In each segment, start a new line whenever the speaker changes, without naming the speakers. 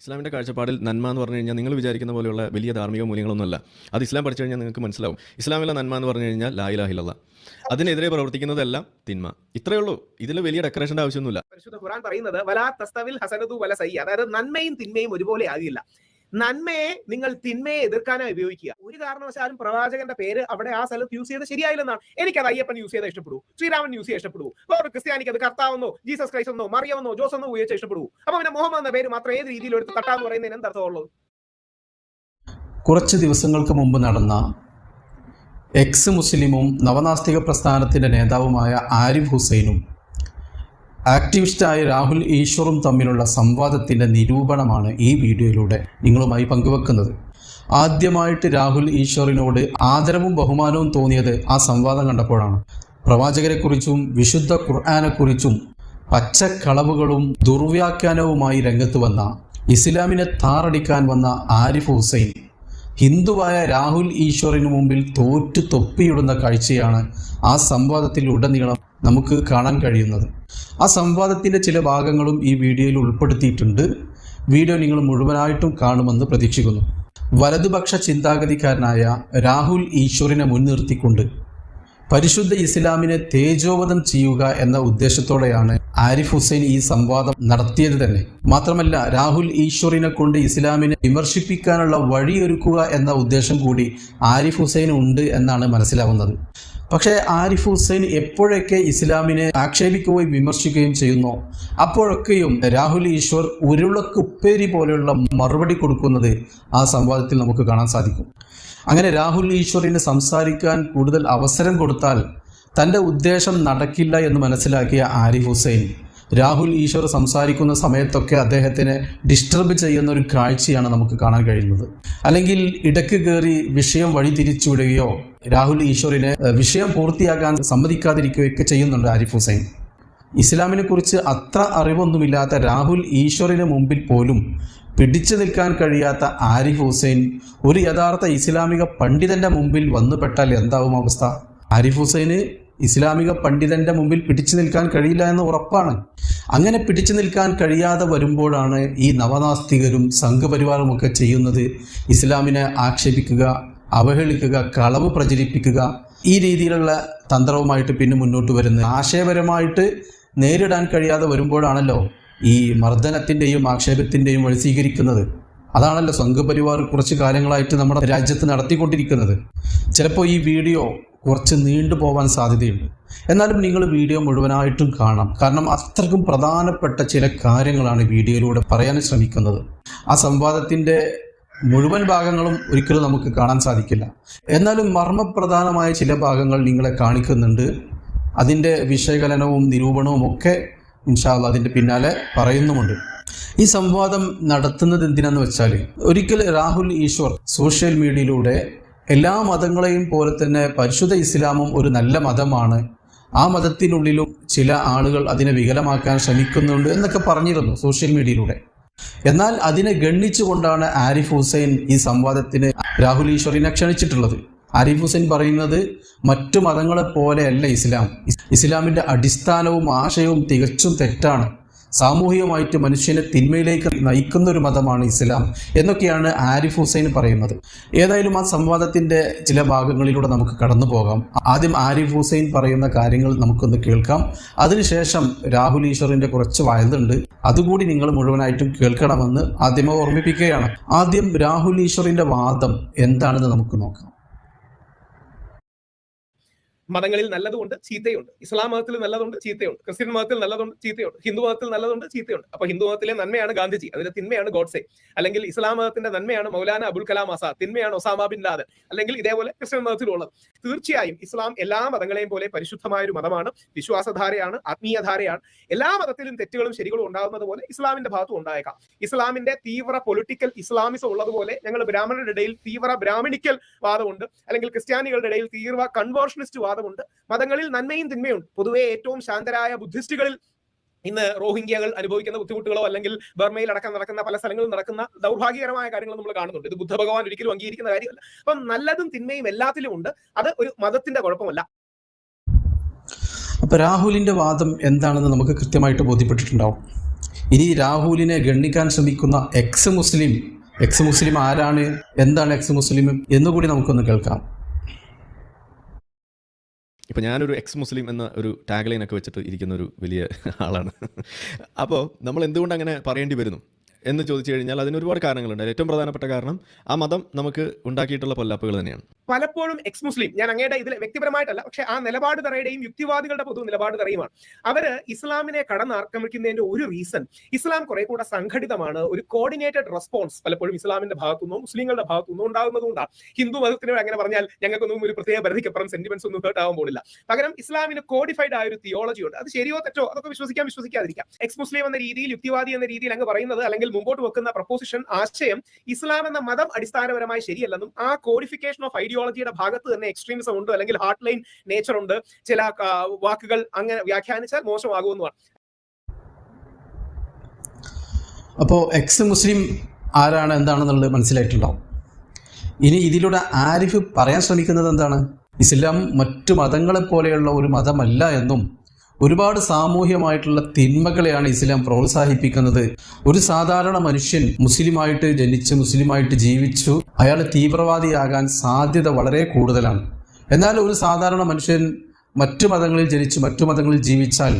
ഇസ്ലാമിൻ്റെ കാഴ്ചപ്പാടിൽ നന്മ എന്ന് പറഞ്ഞു കഴിഞ്ഞാൽ നിങ്ങൾ വിചാരിക്കുന്ന പോലെയുള്ള വലിയ ധാർമ്മിക മൂല്യങ്ങളൊന്നുമല്ല. അത് ഇസ്ലാം പഠിച്ചു കഴിഞ്ഞാൽ നിങ്ങൾക്ക് മനസ്സിലാവും. ഇസ്ലാമിലെ നന്മ എന്ന് പറഞ്ഞു കഴിഞ്ഞാൽ ലാ ഇലാഹ ഇല്ലല്ലാഹ്, അതിനെതിരെ പ്രവർത്തിക്കുന്നതെല്ലാം തിന്മ. ഇത്രയേ ഉള്ളൂ. ഇതിൽ വലിയ ഡെക്കറേഷൻ്റെ ആവശ്യമൊന്നുമില്ല.
പരിശുദ്ധ ഖുർആൻ പറയുന്നത് വലാ തസ്തവിൽ ഹസനതു വല സയ്യ, അതായത് നന്മയും തിന്മയും ഒരുപോലെ ആകില്ല. നന്മയെ നിങ്ങൾ തിന്മയെ എതിർക്കാനായി ഉപയോഗിക്കുക. ഒരു കാരണവശാലും പ്രവാചകന്റെ പേര് അവിടെ ആ സ്ഥലത്ത് യൂസ് ചെയ്ത് ശരിയായില്ലെന്നാണ്. എനിക്കത് അയ്യപ്പൻ യൂസ് ചെയ്ത് ഇഷ്ടപ്പെടൂ, ശ്രീരാമൻ യൂസ് ചെയ്ത് ഇഷ്ടപ്പെടൂ, ഒരു ക്രിസ്ത്യാനിക്ക് അത് കർത്താവെന്നോ ജീസസ് ക്രൈസ്റ്റ് എന്നോ മറിയമെന്നോ ജോസെന്നോ ഉപയോഗിച്ച് ഇഷ്ടപ്പെടൂ. അപ്പൊ പിന്നെ മുഹമ്മദ് എന്ന പേര് മാത്രം ഏത് രീതിയിൽ എടുത്ത് തട്ടാന്ന് പറയുന്നതിന് എന്തർത്ഥമുള്ളത്?
കുറച്ച് ദിവസങ്ങൾക്ക് മുമ്പ് നടന്ന എക്സ് മുസ്ലിമും നവനാസ്തിക പ്രസ്ഥാനത്തിന്റെ നേതാവുമായ ആരിഫ് ഹുസൈനും ആക്ടിവിസ്റ്റായ രാഹുൽ ഈശ്വറും തമ്മിലുള്ള സംവാദത്തിൻ്റെ നിരൂപണമാണ് ഈ വീഡിയോയിലൂടെ നിങ്ങളുമായി പങ്കുവെക്കുന്നത്. ആദ്യമായിട്ട് രാഹുൽ ഈശ്വറിനോട് ആദരവും ബഹുമാനവും തോന്നിയത് ആ സംവാദം കണ്ടപ്പോഴാണ്. പ്രവാചകരെക്കുറിച്ചും വിശുദ്ധ ഖുർആനെക്കുറിച്ചും പച്ചക്കളവുകളും ദുർവ്യാഖ്യാനവുമായി രംഗത്ത് വന്ന, ഇസ്ലാമിനെ താറടിക്കാൻ വന്ന ആരിഫ് ഹുസൈൻ ഹിന്ദുവായ രാഹുൽ ഈശ്വറിനു മുമ്പിൽ തോറ്റു തൊപ്പിയിടുന്ന കാഴ്ചയാണ് ആ സംവാദത്തിൽ ഉടനീളം നമുക്ക് കാണാൻ കഴിയുന്നത്. ആ സംവാദത്തിൻ്റെ ചില ഭാഗങ്ങളും ഈ വീഡിയോയിൽ ഉൾപ്പെടുത്തിയിട്ടുണ്ട്. വീഡിയോ നിങ്ങൾ മുഴുവനായിട്ടും കാണുമെന്ന് പ്രതീക്ഷിക്കുന്നു. വലതുപക്ഷ ചിന്താഗതിക്കാരനായ രാഹുൽ ഈശ്വറിനെ മുൻനിർത്തിക്കൊണ്ട് പരിശുദ്ധ ഇസ്ലാമിനെ തേജോവധം ചെയ്യുക എന്ന ഉദ്ദേശത്തോടെയാണ് ആരിഫ് ഹുസൈൻ ഈ സംവാദം നടത്തിയത് തന്നെ. മാത്രമല്ല, രാഹുൽ ഈശ്വറിനെ കൊണ്ട് ഇസ്ലാമിനെ വിമർശിപ്പിക്കാനുള്ള വഴിയൊരുക്കുക എന്ന ഉദ്ദേശം കൂടി ആരിഫ് ഹുസൈൻ ഉണ്ട് എന്നാണ് മനസ്സിലാവുന്നത്. പക്ഷേ ആരിഫ് ഹുസൈൻ എപ്പോഴൊക്കെ ഇസ്ലാമിനെ ആക്ഷേപിക്കുകയും വിമർശിക്കുകയും ചെയ്യുന്നോ അപ്പോഴൊക്കെയും രാഹുൽ ഈശ്വർ ഉരുളക്കുപ്പേരി പോലെയുള്ള മറുപടി കൊടുക്കുന്നത് ആ സംവാദത്തിൽ നമുക്ക് കാണാൻ സാധിക്കും. അങ്ങനെ രാഹുൽ ഈശ്വറിന് സംസാരിക്കാൻ കൂടുതൽ അവസരം കൊടുത്താൽ തൻ്റെ ഉദ്ദേശം നടക്കില്ല എന്ന് മനസ്സിലാക്കിയ ആരിഫ് ഹുസൈൻ രാഹുൽ ഈശ്വർ സംസാരിക്കുന്ന സമയത്തൊക്കെ അദ്ദേഹത്തിനെ ഡിസ്റ്റർബ് ചെയ്യുന്ന ഒരു കാഴ്ചയാണ് നമുക്ക് കാണാൻ കഴിയുന്നത്. അല്ലെങ്കിൽ ഇടയ്ക്ക് കയറി വിഷയം വഴിതിരിച്ചുവിടുകയോ രാഹുൽ ഈശ്വറിനെ വിഷയം പൂർത്തിയാക്കാൻ സമ്മതിക്കാതിരിക്കുകയൊക്കെ ചെയ്യുന്നുണ്ട് ആരിഫ് ഹുസൈൻ. ഇസ്ലാമിനെ കുറിച്ച് അത്ര അറിവൊന്നുമില്ലാത്ത രാഹുൽ ഈശ്വറിന് മുമ്പിൽ പോലും പിടിച്ചു നിൽക്കാൻ കഴിയാത്ത ആരിഫ് ഹുസൈൻ ഒരു യഥാർത്ഥ ഇസ്ലാമിക പണ്ഡിതന്റെ മുമ്പിൽ വന്നുപെട്ടാൽ എന്താവും അവസ്ഥ? ആരിഫ് ഹുസൈന് ഇസ്ലാമിക പണ്ഡിതന്റെ മുമ്പിൽ പിടിച്ചു നിൽക്കാൻ കഴിയില്ല എന്ന് ഉറപ്പാണ്. അങ്ങനെ പിടിച്ചു നിൽക്കാൻ കഴിയാതെ വരുമ്പോഴാണ് ഈ നവനാസ്തികരും സംഘപരിവാറും ഒക്കെ ചെയ്യുന്നത് ഇസ്ലാമിനെ ആക്ഷേപിക്കുക, അവഹേളിക്കുക, കളവ് പ്രചരിപ്പിക്കുക, ഈ രീതിയിലുള്ള തന്ത്രവുമായിട്ട് പിന്നെ മുന്നോട്ട് വരുന്നത്. ആശയപരമായിട്ട് നേരിടാൻ കഴിയാതെ വരുമ്പോഴാണല്ലോ ഈ മർദ്ദനത്തിൻ്റെയും ആക്ഷേപത്തിൻ്റെയും വഴി സ്വീകരിക്കുന്നത്. അതാണല്ലോ സംഘപരിവാർ കുറച്ച് കാലങ്ങളായിട്ട് നമ്മുടെ രാജ്യത്ത് നടത്തിക്കൊണ്ടിരിക്കുന്നത്. ചിലപ്പോൾ ഈ വീഡിയോ കുറച്ച് നീണ്ടു പോകാൻ സാധ്യതയുണ്ട്. എന്നാലും നിങ്ങൾ വീഡിയോ മുഴുവനായിട്ടും കാണാം. കാരണം അത്രക്കും പ്രധാനപ്പെട്ട ചില കാര്യങ്ങളാണ് വീഡിയോയിലൂടെ പറയാൻ ശ്രമിക്കുന്നത്. ആ സംവാദത്തിൻ്റെ മുഴുവൻ ഭാഗങ്ങളും ഒരിക്കലും നമുക്ക് കാണാൻ സാധിക്കില്ല. എന്നാലും മർമ്മപ്രധാനമായ ചില ഭാഗങ്ങൾ നിങ്ങളെ കാണിക്കുന്നുണ്ട്. അതിൻ്റെ വിശകലനവും നിരൂപണവും ഒക്കെ ഇൻഷാ അല്ലാഹ് അതിൻ്റെ പിന്നാലെ പറയുന്നുമുണ്ട്. ഈ സംവാദം നടത്തുന്നത് എന്തിനാന്ന് വെച്ചാൽ, ഒരിക്കൽ രാഹുൽ ഈശ്വർ സോഷ്യൽ മീഡിയയിലൂടെ എല്ലാ മതങ്ങളെയും പോലെ തന്നെ പരിശുദ്ധ ഇസ്ലാമും ഒരു നല്ല മതമാണ്, ആ മതത്തിനുള്ളിലും ചില ആളുകൾ അതിനെ വികലമാക്കാൻ ശ്രമിക്കുന്നുണ്ട് എന്നൊക്കെ പറഞ്ഞിരുന്നു സോഷ്യൽ മീഡിയയിലൂടെ. എന്നാൽ അതിനെ ഗണ്ണിച്ചുകൊണ്ടാണ് ആരിഫ് ഹുസൈൻ ഈ സംവാദത്തിന് രാഹുൽ ഈശ്വറിനെ ക്ഷണിച്ചിട്ടുള്ളത്. ആരിഫ് ഹുസൈൻ പറയുന്നത് മറ്റു മതങ്ങളെ പോലെയല്ല ഇസ്ലാം, ഇസ്ലാമിൻ്റെ അടിസ്ഥാനവും ആശയവും തികച്ചും തെറ്റാണ്, സാമൂഹികമായിട്ട് മനുഷ്യനെ തിന്മയിലേക്ക് നയിക്കുന്ന ഒരു മതമാണ് ഇസ്ലാം എന്നൊക്കെയാണ് ആരിഫ് ഹുസൈൻ പറയുന്നത്. ഏതായാലും ആ സംവാദത്തിൻ്റെ ചില ഭാഗങ്ങളിലൂടെ നമുക്ക് കടന്നു പോകാം. ആദ്യം ആരിഫ് ഹുസൈൻ പറയുന്ന കാര്യങ്ങൾ നമുക്കൊന്ന് കേൾക്കാം. അതിനുശേഷം രാഹുൽ ഈശ്വറിൻ്റെ കുറച്ച് വയലുണ്ട്, അതുകൂടി നിങ്ങൾ മുഴുവനായിട്ടും കേൾക്കണമെന്ന് ആദ്യമേ ഓർമ്മിപ്പിക്കുകയാണ്. ആദ്യം രാഹുൽ ഈശ്വറിൻ്റെ വാദം എന്താണെന്ന് നമുക്ക് നോക്കാം.
മതങ്ങളിൽ നല്ലതുണ്ട്, ചീത്തയുണ്ട്. ഇസ്ലാം മതത്തിൽ നല്ലതുണ്ട്, ചീത്തയുണ്ട്. ക്രിസ്ത്യൻ മതത്തിൽ നല്ലതുണ്ട്, ചീത്തയുണ്ട്. ഹിന്ദു മതത്തിൽ നല്ലതുണ്ട്, ചീത്തയുണ്ട്. അപ്പൊ ഹിന്ദു മതത്തിലെ നന്മയാണ് ഗാന്ധിജി, അതിന്റെ തിന്മയാണ് ഗോഡ്സെ. അല്ലെങ്കിൽ ഇസ്ലാം മതത്തിന്റെ നന്മയാണ് മൗലാന അബുൽ കലാം ആസാദ്, തിന്മയാണ് ഒസാമ ബിൻ ലാദൻ. അല്ലെങ്കിൽ ഇതേപോലെ ക്രിസ്ത്യൻ മതത്തിലുള്ളത്. തീർച്ചയായും ഇസ്ലാം എല്ലാ മതങ്ങളെയും പോലെ പരിശുദ്ധമായ ഒരു മതമാണ്, വിശ്വാസധാരയാണ്, ആത്മീയധാരയാണ്. എല്ലാ മതത്തിലും തെറ്റുകളും ശരികളും ഉണ്ടാകുന്നത് പോലെ ഇസ്ലാമിന്റെ ഭാഗത്തും ഉണ്ടായേക്കാം. ഇസ്ലാമിന്റെ തീവ്ര പൊളിറ്റിക്കൽ ഇസ്ലാമിസം ഉള്ളതുപോലെ ഞങ്ങൾ ബ്രാഹ്മണരുടെ ഇടയിൽ തീവ്ര ബ്രാഹ്മണിക്കൽ വാദമുണ്ട്, അല്ലെങ്കിൽ ക്രിസ്ത്യാനികളുടെ ഇടയിൽ തീവ്ര കൺവേർഷനിസ്റ്റ് വാദമുണ്ട്. മതങ്ങളിൽ നന്മയും തിന്മയുണ്ട്. പൊതുവെ ഏറ്റവും ശാന്തരായ ബുദ്ധിസ്റ്റുകളിൽ ഇന്ന് റോഹിംഗ്യകൾ അനുഭവിക്കുന്ന ബുദ്ധിമുട്ടുകളോ അല്ലെങ്കിൽ ബർമയിൽ അടക്കം നടക്കുന്ന പല സ്ഥലങ്ങളിൽ നടക്കുന്ന ദൗർഭാഗ്യകരമായ കാര്യങ്ങൾ നമ്മൾ കാണുന്നുണ്ട്. ഇത് ബുദ്ധ ഭഗവാൻ ഒരിക്കലും അംഗീകരിക്കുന്ന കാര്യമല്ല. അപ്പം നല്ലതും തിന്മയും എല്ലാത്തിലും ഉണ്ട്. അത് ഒരു മതത്തിന്റെ കുഴപ്പമല്ല.
അപ്പൊ രാഹുലിന്റെ വാദം എന്താണെന്ന് നമുക്ക് കൃത്യമായിട്ട് ബോധ്യപ്പെട്ടിട്ടുണ്ടാവും. ഇനി രാഹുലിനെ ഗണ്ണിക്കാൻ ശ്രമിക്കുന്ന എക്സ് മുസ്ലിം ആരാണ്, എന്താണ് എക്സ് മുസ്ലിം എന്നുകൂടി നമുക്കൊന്ന് കേൾക്കാം.
ഇപ്പോൾ ഞാനൊരു എക്സ് മുസ്ലിം എന്ന ഒരു ടാഗ് ലൈനൊക്കെ വെച്ചിട്ട് ഇരിക്കുന്ന ഒരു വലിയ ആളാണ്. അപ്പോൾ നമ്മൾ എന്തുകൊണ്ട് അങ്ങനെ പറയേണ്ടി വരുന്നു എന്ന് ചോദിച്ചു കഴിഞ്ഞാൽ അതിന് ഒരുപാട് കാരണങ്ങളുണ്ട്. ഏറ്റവും പ്രധാനപ്പെട്ട കാരണം ആ മതം നമുക്ക് ഉണ്ടാക്കിയിട്ടുള്ള പൊല്ലാപ്പുകൾ തന്നെയാണ്.
പലപ്പോഴും എക്സ് മുസ്ലിം, ഞാൻ അങ്ങയുടെ ഇതിൽ വ്യക്തിപരമായിട്ടല്ല, പക്ഷെ ആ നിലപാട് തറയുടെയും യുക്തിവാദികളുടെ പൊതു നിലപാട് തറയുമാണ്. അവര് ഇസ്ലാമിനെ കടന്നാക്രമിക്കുന്നതിന്റെ ഒരു റീസൺ, ഇസ്ലാം കുറെ കൂടെ സംഘടിതമാണ്, ഒരു കോർഡിനേറ്റഡ് റെസ്പോൺസ് പലപ്പോഴും ഇസ്ലാമിന്റെ ഭാഗത്തുനിന്നോ മുസ്ലിങ്ങളുടെ ഭാഗത്തുനിന്നോ ഉണ്ടാകുന്നതുകൊണ്ടാണ്. ഹിന്ദു മതത്തിനോട് അങ്ങനെ പറഞ്ഞാൽ ഞങ്ങൾക്കൊന്നും ഒരു പ്രത്യേക പരിധിക്കപ്പുറം സെന്റിമെന്റ്സ് ഒന്നും ഹേർട്ട് ആവാൻ പോലില്ല. പകരം ഇസ്ലാമിന് കോഡിഫൈഡ് ആയ ഒരു തിയോളജി ഉണ്ട്. അത് ശരിയോ തെറ്റോ അതൊക്കെ വിശ്വസിക്കാതിരിക്കാം. എക്സ് മുസ്ലിം എന്ന രീതിയിൽ, യുക്തിവാദി എന്ന രീതിയിൽ അങ്ങ് പറയുന്നത്, അല്ലെങ്കിൽ മുമ്പോട്ട് വെക്കുന്ന പ്രപ്പോസിഷൻ, ആശയം ഇസ്ലാം എന്ന മതം അടിസ്ഥാനപരമായി ശരിയല്ലെന്നും ആ കോഡിഫിക്കേഷൻ ഓഫ് ഐഡിയോളജിയുടെ ഭാഗത്ത് തന്നെ എക്സ്ട്രീമിസം ഉണ്ട്, അല്ലെങ്കിൽ ഹാർട്ട് ലൈൻ നേച്ചർ ഉണ്ട്, ചില വാക്കുകൾ അങ്ങനെ വ്യാഖ്യാനിച്ചാൽ മോശമാകുമെന്നുമാണ്.
അപ്പോൾ എക്സ് മുസ്ലിം ആരാണ്, എന്താണെന്നുള്ളത് മനസ്സിലായിട്ടുണ്ടാവും. ഇനി ഇതിലൂടെ ആരിഫ് പറയാൻ ശ്രമിക്കുന്നത് എന്താണ്? ഇസ്ലാം മറ്റു മതങ്ങളെ പോലെയുള്ള ഒരു മതമല്ല എന്നും ഒരുപാട് സാമൂഹ്യമായിട്ടുള്ള തിന്മകളെയാണ് ഇസ്ലാം പ്രോത്സാഹിപ്പിക്കുന്നത്. ഒരു സാധാരണ മനുഷ്യൻ മുസ്ലിമായിട്ട് ജനിച്ച് മുസ്ലിമായിട്ട് ജീവിച്ചു, അയാൾ തീവ്രവാദിയാകാൻ സാധ്യത വളരെ കൂടുതലാണ്. എന്നാൽ ഒരു സാധാരണ മനുഷ്യൻ മറ്റു മതങ്ങളിൽ ജനിച്ച് മറ്റു മതങ്ങളിൽ ജീവിച്ചാൽ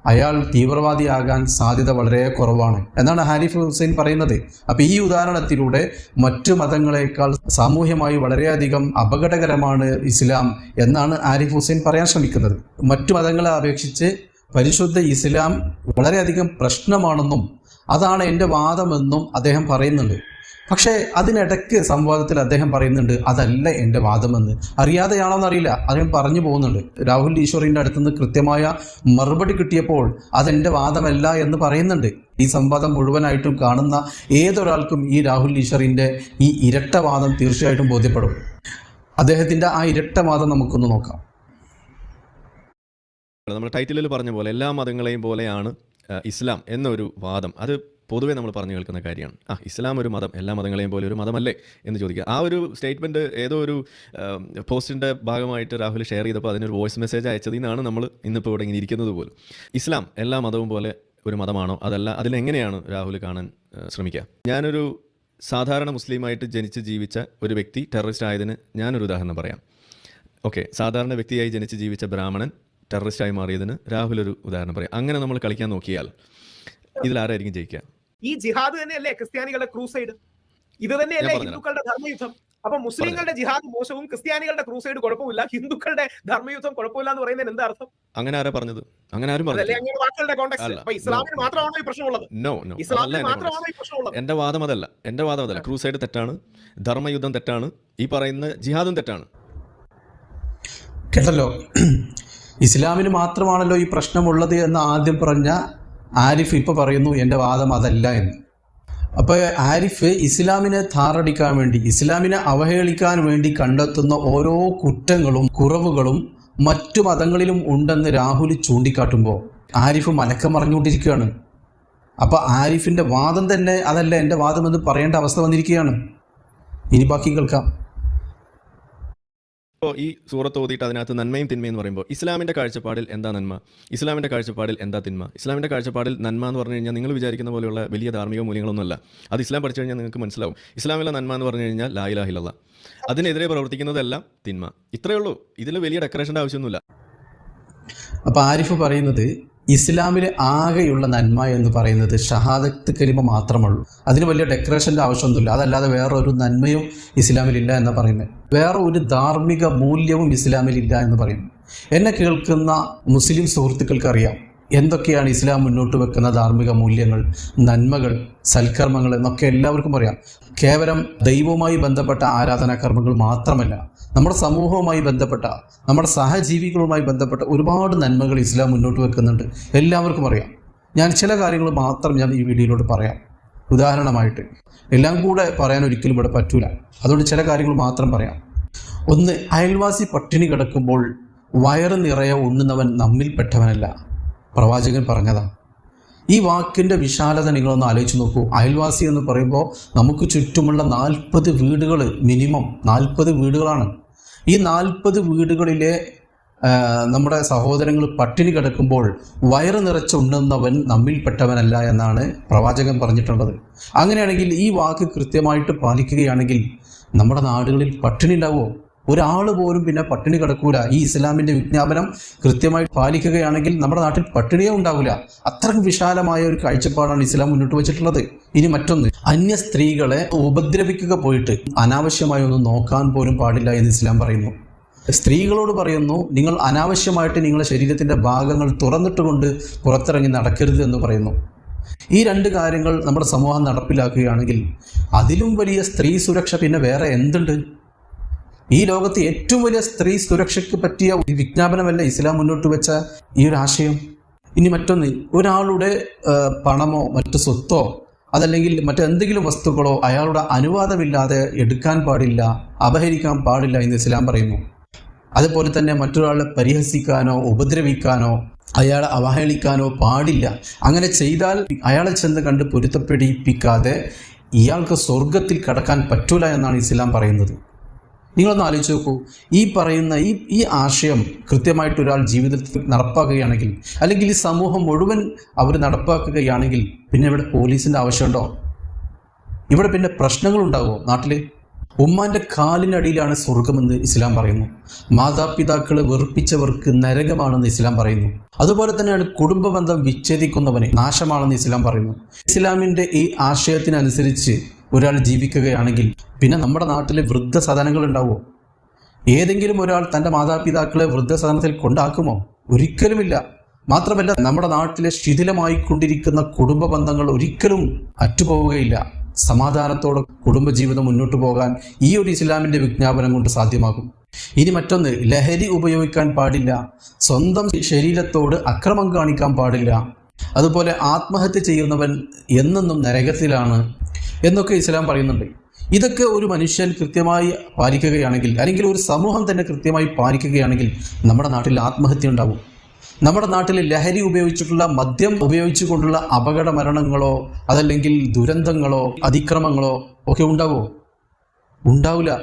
അയാൾ തീവ്രവാദിയാകാൻ സാധ്യത വളരെ കുറവാണ് എന്നാണ് ഹാരിഫ് ഹുസൈൻ പറയുന്നത്. അപ്പം ഈ ഉദാഹരണത്തിലൂടെ മറ്റു മതങ്ങളെക്കാൾ സാമൂഹ്യമായി വളരെയധികം അപകടകരമാണ് ഇസ്ലാം എന്നാണ് ആരിഫ് ഹുസൈൻ പറയാൻ ശ്രമിക്കുന്നത്. മറ്റു മതങ്ങളെ അപേക്ഷിച്ച് പരിശുദ്ധ ഇസ്ലാം വളരെയധികം പ്രശ്നമാണെന്നും അതാണ് എൻ്റെ വാദമെന്നും അദ്ദേഹം പറയുന്നുണ്ട്. പക്ഷേ അതിനിടയ്ക്ക് സംവാദത്തിൽ അദ്ദേഹം പറയുന്നുണ്ട് അതല്ല എൻ്റെ വാദമെന്ന്. അറിയാതെയാണോന്നറിയില്ല, അദ്ദേഹം പറഞ്ഞു പോകുന്നുണ്ട്. രാഹുൽ ഈശ്വറിൻ്റെ അടുത്തുനിന്ന് കൃത്യമായ മറുപടി കിട്ടിയപ്പോൾ അതെൻ്റെ വാദമല്ല എന്ന് പറയുന്നുണ്ട്. ഈ സംവാദം മുഴുവനായിട്ടും കാണുന്ന ഏതൊരാൾക്കും ഈ രാഹുൽ ഈശ്വറിൻ്റെ ഈ ഇരട്ടവാദം തീർച്ചയായിട്ടും ബോധ്യപ്പെടും. അദ്ദേഹത്തിൻ്റെ ആ ഇരട്ടവാദം നമുക്കൊന്ന് നോക്കാം.
നമ്മൾ ടൈറ്റിലിൽ പറഞ്ഞ പോലെ എല്ലാ മതങ്ങളെയും പോലെയാണ് ഇസ്ലാം എന്നൊരു വാദം, അത് പൊതുവേ നമ്മൾ പറഞ്ഞു കേൾക്കുന്ന കാര്യമാണ്. ഇസ്ലാം ഒരു മതം, എല്ലാ മതങ്ങളെയും പോലെ ഒരു മതമല്ലേ എന്ന് ചോദിക്കുക. ആ ഒരു സ്റ്റേറ്റ്മെൻറ്റ് ഏതോ ഒരു പോസ്റ്റിൻ്റെ ഭാഗമായിട്ട് രാഹുൽ ഷെയർ ചെയ്തപ്പോൾ അതിനൊരു വോയിസ് മെസ്സേജ് അയച്ചതിൽ നിന്നാണ് നമ്മൾ ഇന്നിപ്പോൾ ഇവിടെ ഇങ്ങനെ ഇരിക്കുന്നത് പോലും. ഇസ്ലാം എല്ലാ മതവും പോലെ ഒരു മതമാണോ? അതല്ല, അതിലെങ്ങനെയാണ് രാഹുൽ കാണാൻ ശ്രമിക്കുക? ഞാനൊരു സാധാരണ മുസ്ലിമായിട്ട് ജനിച്ച് ജീവിച്ച ഒരു വ്യക്തി ടെററിസ്റ്റ് ആയതിന് ഞാനൊരു ഉദാഹരണം പറയാം. ഓക്കെ, സാധാരണ വ്യക്തിയായി ജനിച്ച് ജീവിച്ച ബ്രാഹ്മണൻ ടെററിസ്റ്റായി മാറിയതിന് രാഹുൽ ഒരു ഉദാഹരണം പറയാം. അങ്ങനെ നമ്മൾ കളിക്കാൻ നോക്കിയാൽ ഇതിലാരായിരിക്കും ജയിക്കുക?
ഈ ജിഹാദ് തന്നെയല്ലേ ക്രിസ്ത്യാനികളുടെ ക്രൂസൈഡ്? ഇത് തന്നെയല്ലേ ഹിന്ദുക്കളുടെ ധർമ്മയുദ്ധം? അപ്പൊ മുസ്ലിങ്ങളുടെ ജിഹാദ് മോശവും ക്രിസ്ത്യാനികളുടെ ക്രൂസൈഡ് കുഴപ്പമില്ല, ഹിന്ദുക്കളുടെ ധർമ്മയുദ്ധം കുഴപ്പമില്ല എന്ന് പറയുന്നതിന് എന്താ അർത്ഥം?
അങ്ങനെ ആരാ പറഞ്ഞത്? അങ്ങനെ ആരും പറഞ്ഞില്ല.
ഇസ്ലാമിന് മാത്രമാണോ ഈ പ്രശ്നമുള്ളത്? ഇസ്ലാമിന് മാത്രമാണോ ഈ പ്രശ്നമുള്ളത്?
എന്റെ വാദം അതല്ല. ക്രൂസൈഡ് തെറ്റാണ്, ധർമ്മയുദ്ധം തെറ്റാണ്, ഈ പറയുന്ന ജിഹാദും തെറ്റാണ്.
കേട്ടല്ലോ, ഇസ്ലാമിന് മാത്രമാണല്ലോ ഈ പ്രശ്നമുള്ളത് എന്ന് ആദ്യം പറഞ്ഞ ആരിഫ് ഇപ്പോൾ പറയുന്നു എൻ്റെ വാദം അതല്ല എന്ന്. അപ്പോൾ ആരിഫ് ഇസ്ലാമിനെ താറടിക്കാൻ വേണ്ടി, ഇസ്ലാമിനെ അവഹേളിക്കാൻ വേണ്ടി കണ്ടെത്തുന്ന ഓരോ കുറ്റങ്ങളും കുറവുകളും മറ്റു മതങ്ങളിലും ഉണ്ടെന്ന് രാഹുൽ ചൂണ്ടിക്കാട്ടുമ്പോൾ ആരിഫ് മലക്കം മറിഞ്ഞുകൊണ്ടിരിക്കുകയാണ്. അപ്പോൾ ആരിഫിൻ്റെ വാദം തന്നെ അതല്ല എൻ്റെ വാദമെന്ന് പറയേണ്ട അവസ്ഥ വന്നിരിക്കുകയാണ്. ഇനി ബാക്കി കേൾക്കാം.
ഇപ്പോൾ ഈ സൂറത്ത് ഓതിയിട്ട് അതിനകത്ത് നന്മയും തിന്മയും എന്ന് പറയുമ്പോൾ ഇസ്ലാമിൻ്റെ കാഴ്ചപ്പാടിൽ എന്താ നന്മ, ഇസ്ലാമിൻ്റെ കാഴ്ചപ്പാടിൽ എന്താ തിന്മ? ഇസ്ലാമിൻ്റെ കാഴ്ചപ്പാടിൽ നന്മ എന്ന് പറഞ്ഞു കഴിഞ്ഞാൽ നിങ്ങൾ വിചാരിക്കുന്ന പോലെയുള്ള വലിയ ധാർമ്മിക മൂല്യങ്ങളൊന്നുമല്ല. അത് ഇസ്ലാം പഠിച്ചു കഴിഞ്ഞാൽ നിങ്ങൾക്ക് മനസ്സിലാവും. ഇസ്ലാമിലെ നന്മ എന്ന് പറഞ്ഞു കഴിഞ്ഞാൽ ലാ ഇലാഹ ഇല്ലല്ലാഹ്, അതിനെതിരെ പ്രവർത്തിക്കുന്നതെല്ലാം തിന്മ. ഇത്രയേ ഉള്ളൂ. ഇതിൽ വലിയ ഡെക്കറേഷൻ്റെ ആവശ്യമൊന്നുമില്ല.
അപ്പോൾ ആരിഫ് പറയുന്നത് ഇസ്ലാമിൽ ആകെയുള്ള നന്മ എന്ന് പറയുന്നത് ഷഹാദത്ത് കലിമ മാത്രമുള്ളൂ. അതിന് വലിയ ഡെക്കറേഷൻ്റെ ആവശ്യമൊന്നുമില്ല. അതല്ലാതെ വേറൊരു നന്മയും ഇസ്ലാമിലില്ല എന്ന് പറയുന്നത്. വേറെ ഒരു ധാർമ്മിക മൂല്യവും ഇസ്ലാമിലില്ല എന്ന് പറയുന്നു. എന്നെ കേൾക്കുന്ന മുസ്ലിം സുഹൃത്തുക്കൾക്കറിയാം എന്തൊക്കെയാണ് ഇസ്ലാം മുന്നോട്ട് വെക്കുന്ന ധാർമ്മിക മൂല്യങ്ങൾ, നന്മകൾ, സൽക്കർമ്മങ്ങൾ എന്നൊക്കെ എല്ലാവർക്കും അറിയാം. കേവലം ദൈവവുമായി ബന്ധപ്പെട്ട ആരാധനാകർമ്മങ്ങൾ മാത്രമല്ല, നമ്മുടെ സമൂഹവുമായി ബന്ധപ്പെട്ട, നമ്മുടെ സഹജീവികളുമായി ബന്ധപ്പെട്ട ഒരുപാട് നന്മകൾ ഇസ്ലാം മുന്നോട്ട് വെക്കുന്നുണ്ട്. എല്ലാവർക്കും അറിയാം. ഞാൻ ചില കാര്യങ്ങൾ മാത്രം ഞാൻ ഈ വീഡിയോയിലൂടെ പറയാം. ഉദാഹരണമായിട്ട് എല്ലാം കൂടെ പറയാൻ ഒരിക്കലും ഇവിടെ പറ്റൂല. അതുകൊണ്ട് ചില കാര്യങ്ങൾ മാത്രം പറയാം. ഒന്ന്, അയൽവാസി പട്ടിണി കിടക്കുമ്പോൾ വയറ് നിറയെ ഉണ്ണുന്നവൻ നമ്മിൽപ്പെട്ടവനല്ല. പ്രവാചകൻ പറഞ്ഞതാണ്. ഈ വാക്കിൻ്റെ വിശാലത നിങ്ങളൊന്ന് ആലോചിച്ച് നോക്കൂ. അയൽവാസി എന്ന് പറയുമ്പോൾ നമുക്ക് ചുറ്റുമുള്ള 40 വീടുകൾ, മിനിമം 40 വീടുകളാണ്. ഈ 40 വീടുകളിലെ നമ്മുടെ സഹോദരങ്ങൾ പട്ടിണി കിടക്കുമ്പോൾ വയറ് നിറച്ചുണ്ണുന്നവൻ നമ്മിൽപ്പെട്ടവനല്ല എന്നാണ് പ്രവാചകൻ പറഞ്ഞിട്ടുള്ളത്. അങ്ങനെയാണെങ്കിൽ ഈ വാക്ക് കൃത്യമായിട്ട് പാലിക്കുകയാണെങ്കിൽ നമ്മുടെ നാടുകളിൽ പട്ടിണി ഉണ്ടാവുമോ? ഒരാൾ പോലും പിന്നെ പട്ടിണി കിടക്കൂല. ഈ ഇസ്ലാമിൻ്റെ വിജ്ഞാപനം കൃത്യമായി പാലിക്കുകയാണെങ്കിൽ നമ്മുടെ നാട്ടിൽ പട്ടിണിയേ ഉണ്ടാവില്ല. അത്രയും വിശാലമായ ഒരു കാഴ്ചപ്പാടാണ് ഇസ്ലാം മുന്നോട്ട് വെച്ചിട്ടുള്ളത്. ഇനി മറ്റൊന്ന്, അന്യ സ്ത്രീകളെ ഉപദ്രവിക്കുക പോയിട്ട് അനാവശ്യമായി ഒന്നും നോക്കാൻ പോലും പാടില്ല എന്ന് ഇസ്ലാം പറയുന്നു. സ്ത്രീകളോട് പറയുന്നു, നിങ്ങൾ അനാവശ്യമായിട്ട് നിങ്ങളുടെ ശരീരത്തിൻ്റെ ഭാഗങ്ങൾ തുറന്നിട്ടുകൊണ്ട് പുറത്തിറങ്ങി നടക്കരുത് എന്ന് പറയുന്നു. ഈ രണ്ട് കാര്യങ്ങൾ നമ്മുടെ സമൂഹം നടപ്പിലാക്കുകയാണെങ്കിൽ അതിലും വലിയ സ്ത്രീ സുരക്ഷ പിന്നെ വേറെ എന്തുണ്ട്? ഈ ലോകത്ത് ഏറ്റവും വലിയ സ്ത്രീ സുരക്ഷയ്ക്ക് പറ്റിയ വിജ്ഞാപനമല്ല ഇസ്ലാം മുന്നോട്ട് വെച്ച ഈ ഒരു ആശയം. ഇനി മറ്റൊന്ന്, ഒരാളുടെ പണമോ മറ്റു സ്വത്തോ അതല്ലെങ്കിൽ മറ്റെന്തെങ്കിലും വസ്തുക്കളോ അയാളുടെ അനുവാദമില്ലാതെ എടുക്കാൻ പാടില്ല, അപഹരിക്കാൻ പാടില്ല എന്ന് ഇസ്ലാം പറയുന്നു. അതുപോലെ തന്നെ മറ്റൊരാളെ പരിഹസിക്കാനോ ഉപദ്രവിക്കാനോ അയാളെ അവഹേളിക്കാനോ പാടില്ല. അങ്ങനെ ചെയ്താൽ അയാളെ ചെന്ന് കണ്ട് പൊരുത്തപ്പെടിപ്പിക്കാതെ ഇയാൾക്ക് സ്വർഗത്തിൽ കടക്കാൻ പറ്റൂല എന്നാണ് ഇസ്ലാം പറയുന്നത്. നിങ്ങളൊന്ന് ആലോചിച്ച് നോക്കൂ, ഈ പറയുന്ന ഈ ആശയം കൃത്യമായിട്ട് ഒരാൾ ജീവിതത്തിൽ നടപ്പാക്കുകയാണെങ്കിൽ, അല്ലെങ്കിൽ ഈ സമൂഹം മുഴുവൻ അവർ നടപ്പാക്കുകയാണെങ്കിൽ പിന്നെ ഇവിടെ പോലീസിൻ്റെ ആവശ്യമുണ്ടോ? ഇവിടെ പിന്നെ പ്രശ്നങ്ങളുണ്ടാകുമോ നാട്ടിൽ? ഉമ്മാൻ്റെ കാലിനടിയിലാണ് സ്വർഗമെന്ന് ഇസ്ലാം പറയുന്നു. മാതാപിതാക്കളെ വെറുപ്പിച്ചവർക്ക് നരകമാണെന്ന് ഇസ്ലാം പറയുന്നു. അതുപോലെ തന്നെയാണ് കുടുംബ ബന്ധം വിച്ഛേദിക്കുന്നവന് നാശമാണെന്ന് ഇസ്ലാം പറയുന്നു. ഇസ്ലാമിൻ്റെ ഈ ആശയത്തിനനുസരിച്ച് ഒരാൾ ജീവിക്കുകയാണെങ്കിൽ പിന്നെ നമ്മുടെ നാട്ടിലെ വൃദ്ധസദനങ്ങൾ ഉണ്ടാവുമോ? ഏതെങ്കിലും ഒരാൾ തൻ്റെ മാതാപിതാക്കളെ വൃദ്ധസദനത്തിൽ കൊണ്ടാക്കുമോ? ഒരിക്കലുമില്ല. മാത്രമല്ല, നമ്മുടെ നാട്ടിലെ ശിഥിലമായിക്കൊണ്ടിരിക്കുന്ന കുടുംബ ബന്ധങ്ങൾ ഒരിക്കലും അറ്റുപോവുകയില്ല. സമാധാനത്തോടെ കുടുംബജീവിതം മുന്നോട്ട് പോകാൻ ഈ ഒരു ഇസ്ലാമിൻ്റെ വിജ്ഞാപനം കൊണ്ട് സാധ്യമാകും. ഇനി മറ്റൊന്ന്, ലഹരി ഉപയോഗിക്കാൻ പാടില്ല, സ്വന്തം ശരീരത്തോട് അക്രമം കാണിക്കാൻ പാടില്ല, അതുപോലെ ആത്മഹത്യ ചെയ്യുന്നവൻ എന്നെന്നും നരകത്തിലാണ് എന്നൊക്കെ ഇസ്ലാം പറയുന്നുണ്ട്. ഇതൊക്കെ ഒരു മനുഷ്യൻ കൃത്യമായി പാലിക്കുകയാണെങ്കിൽ, അല്ലെങ്കിൽ ഒരു സമൂഹം തന്നെ കൃത്യമായി പാലിക്കുകയാണെങ്കിൽ നമ്മുടെ നാട്ടിൽ ആത്മഹത്യ ഉണ്ടാവും. നമ്മുടെ നാട്ടിൽ ലഹരി ഉപയോഗിച്ചിട്ടുള്ള, മദ്യം ഉപയോഗിച്ചുകൊണ്ടുള്ള അപകട മരണങ്ങളോ അതല്ലെങ്കിൽ ദുരന്തങ്ങളോ അതിക്രമങ്ങളോ ഒക്കെ ഉണ്ടാവുമോ? ഉണ്ടാവില്ല.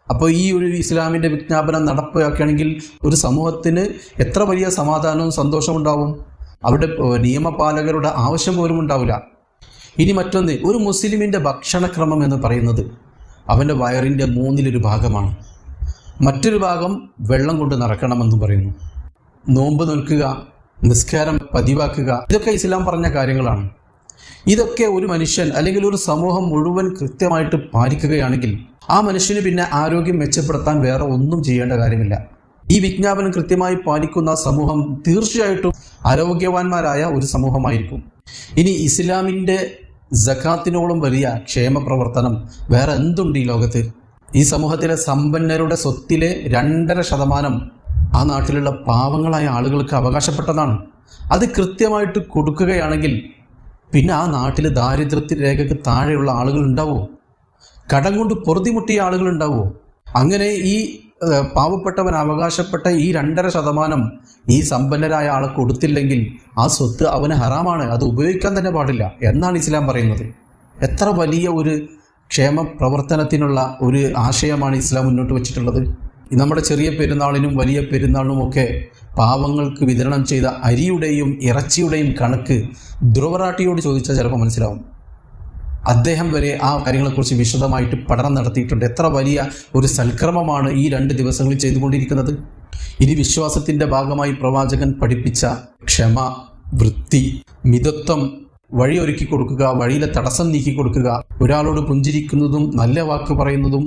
അപ്പോൾ ഈ ഒരു ഇസ്ലാമിൻ്റെ വിജ്ഞാപനം നടപ്പിലാക്കുകയാണെങ്കിൽ ഒരു സമൂഹത്തിന് എത്ര വലിയ സമാധാനവും സന്തോഷവും ഉണ്ടാവും. അവിടെ നിയമപാലകരുടെ ആവശ്യം പോലും ഉണ്ടാവില്ല. ഇനി മറ്റൊന്ന്, ഒരു മുസ്ലിമിൻ്റെ ഭക്ഷണക്രമം എന്ന് പറയുന്നത് അവൻ്റെ വയറിൻ്റെ 1/3 ഭാഗമാണ്. മറ്റൊരു ഭാഗം വെള്ളം കൊണ്ട് നിറക്കണമെന്ന് പറയുന്നു. നോമ്പ് നിൽക്കുക, നിസ്കാരം പതിവാക്കുക, ഇതൊക്കെ ഇസ്ലാം പറഞ്ഞ കാര്യങ്ങളാണ്. ഇതൊക്കെ ഒരു മനുഷ്യൻ അല്ലെങ്കിൽ ഒരു സമൂഹം മുഴുവൻ കൃത്യമായിട്ട് പാലിക്കുകയാണെങ്കിൽ ആ മനുഷ്യന് പിന്നെ ആരോഗ്യം മെച്ചപ്പെടുത്താൻ വേറെ ഒന്നും ചെയ്യേണ്ട കാര്യമില്ല. ഈ വിജ്ഞാപനം കൃത്യമായി പാലിക്കുന്ന സമൂഹം തീർച്ചയായിട്ടും ആരോഗ്യവാന്മാരായ ഒരു സമൂഹമായിരിക്കും. ഇനി ഇസ്ലാമിൻ്റെ സകാത്തിനോളം വലിയ ക്ഷേമ പ്രവർത്തനം വേറെ എന്തുണ്ട് ഈ ലോകത്ത്? ഈ സമൂഹത്തിലെ സമ്പന്നരുടെ സ്വത്തിലെ 2.5% ആ നാട്ടിലുള്ള പാവങ്ങളായ ആളുകൾക്ക് അവകാശപ്പെട്ടതാണ്. അത് കൃത്യമായിട്ട് കൊടുക്കുകയാണെങ്കിൽ പിന്നെ ആ നാട്ടിൽ ദാരിദ്ര്യത്തിൽ രേഖയ്ക്ക് താഴെയുള്ള ആളുകൾ ഉണ്ടാവുമോ? കടം കൊണ്ട് പൊറുതിമുട്ടിയ ആളുകൾ ഉണ്ടാവുമോ? അങ്ങനെ ഈ പാവപ്പെട്ടവൻ അവകാശപ്പെട്ട ഈ 2.5% ഈ സമ്പന്നരായ ആളെ കൊടുത്തില്ലെങ്കിൽ ആ സ്വത്ത് അവന് ഹറാമാണ്, അത് ഉപയോഗിക്കാൻ തന്നെ പാടില്ല എന്നാണ് ഇസ്ലാം പറയുന്നത്. എത്ര വലിയ ഒരു ക്ഷേമ പ്രവർത്തനത്തിനുള്ള ഒരു ആശയമാണ് ഇസ്ലാം മുന്നോട്ട് വെച്ചിട്ടുള്ളത്. നമ്മുടെ ചെറിയ പെരുന്നാളിനും വലിയ പെരുന്നാളിനുമൊക്കെ പാവങ്ങൾക്ക് വിതരണം ചെയ്ത അരിയുടെയും ഇറച്ചിയുടെയും കണക്ക് ധ്രുവറാട്ടിയോട് ചോദിച്ചാൽ ചിലപ്പോൾ മനസ്സിലാവും. അദ്ദേഹം വരെ ആ കാര്യങ്ങളെക്കുറിച്ച് വിശദമായിട്ട് പഠനം നടത്തിയിട്ടുണ്ട്. എത്ര വലിയ ഒരു സൽക്രമമാണ് ഈ 2 ദിവസങ്ങളിൽ ചെയ്തുകൊണ്ടിരിക്കുന്നത്. ഇനി വിശ്വാസത്തിൻ്റെ ഭാഗമായി പ്രവാചകൻ പഠിപ്പിച്ച ക്ഷമ, വൃത്തി, മിതത്വം, വഴിയൊരുക്കി കൊടുക്കുക, വഴിയിലെ തടസ്സം നീക്കി കൊടുക്കുക, ഒരാളോട് പുഞ്ചിരിക്കുന്നതും നല്ല വാക്ക് പറയുന്നതും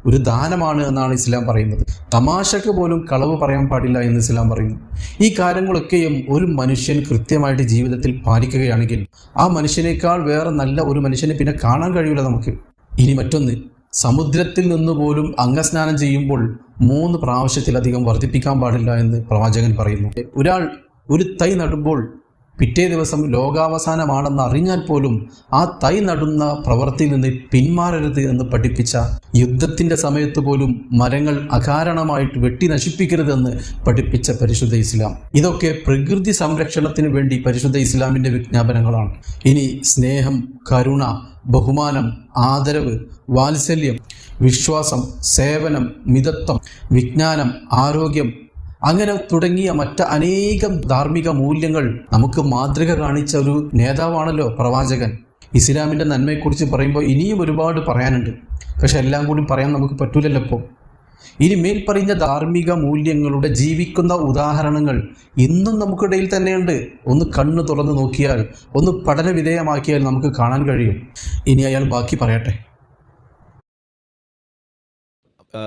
ഒരു ദാനമാണ് എന്നാണ് ഇസ്ലാം പറയുന്നത്. തമാശക്ക് പോലും കളവ് പറയാൻ പാടില്ല എന്ന് ഇസ്ലാം പറയുന്നു. ഈ കാര്യങ്ങളൊക്കെയും ഒരു മനുഷ്യൻ കൃത്യമായിട്ട് ജീവിതത്തിൽ പാലിക്കുകയാണെങ്കിൽ ആ മനുഷ്യനേക്കാൾ വേറെ നല്ല ഒരു മനുഷ്യനെ പിന്നെ കാണാൻ കഴിയില്ല നമുക്ക്. ഇനി മറ്റൊന്ന്, സമുദ്രത്തിൽ നിന്ന് പോലും അംഗസ്നാനം ചെയ്യുമ്പോൾ 3 പ്രാവശ്യത്തിലധികം വർദ്ധിപ്പിക്കാൻ പാടില്ല എന്ന് പ്രവാചകൻ പറയുന്നു. ഒരാൾ ഒരു തൈ നടുമ്പോൾ പിറ്റേ ദിവസം ലോകാവസാനമാണെന്ന് അറിഞ്ഞാൽ പോലും ആ തൈ നടുന്ന പ്രവൃത്തിയിൽ നിന്ന് പിന്മാറരുത് എന്ന് പഠിപ്പിച്ച, യുദ്ധത്തിൻ്റെ സമയത്ത് പോലും മരങ്ങൾ അകാരണമായിട്ട് വെട്ടി നശിപ്പിക്കരുതെന്ന് പഠിപ്പിച്ച പരിശുദ്ധ ഇസ്ലാം. ഇതൊക്കെ പ്രകൃതി സംരക്ഷണത്തിന് വേണ്ടി പരിശുദ്ധ ഇസ്ലാമിൻ്റെ വിജ്ഞാപനങ്ങളാണ്. ഇനി സ്നേഹം, കരുണ, ബഹുമാനം, ആദരവ്, വാത്സല്യം, വിശ്വാസം, സേവനം, മിതത്വം, വിജ്ഞാനം, ആരോഗ്യം, അങ്ങനെ തുടങ്ങിയ അനേകം ധാർമ്മിക മൂല്യങ്ങൾ നമുക്ക് മാതൃക കാണിച്ച ഒരു നേതാവാണല്ലോ പ്രവാചകൻ. ഇസ്ലാമിൻ്റെ നന്മയെക്കുറിച്ച് പറയുമ്പോൾ ഇനിയും ഒരുപാട് പറയാനുണ്ട്. പക്ഷെ എല്ലാം കൂടി പറയാൻ നമുക്ക് പറ്റൂലല്ലോ. ഇപ്പോൾ ഇനി മേൽപ്പറഞ്ഞ ധാർമ്മിക മൂല്യങ്ങളുടെ ജീവിക്കുന്ന ഉദാഹരണങ്ങൾ ഇന്നും നമുക്കിടയിൽ തന്നെയുണ്ട്. ഒന്ന് കണ്ണ് തുറന്ന് നോക്കിയാൽ, ഒന്ന് പഠന വിധേയമാക്കിയാൽ നമുക്ക് കാണാൻ കഴിയും. ഇനി അയാൾ ബാക്കി പറയട്ടെ.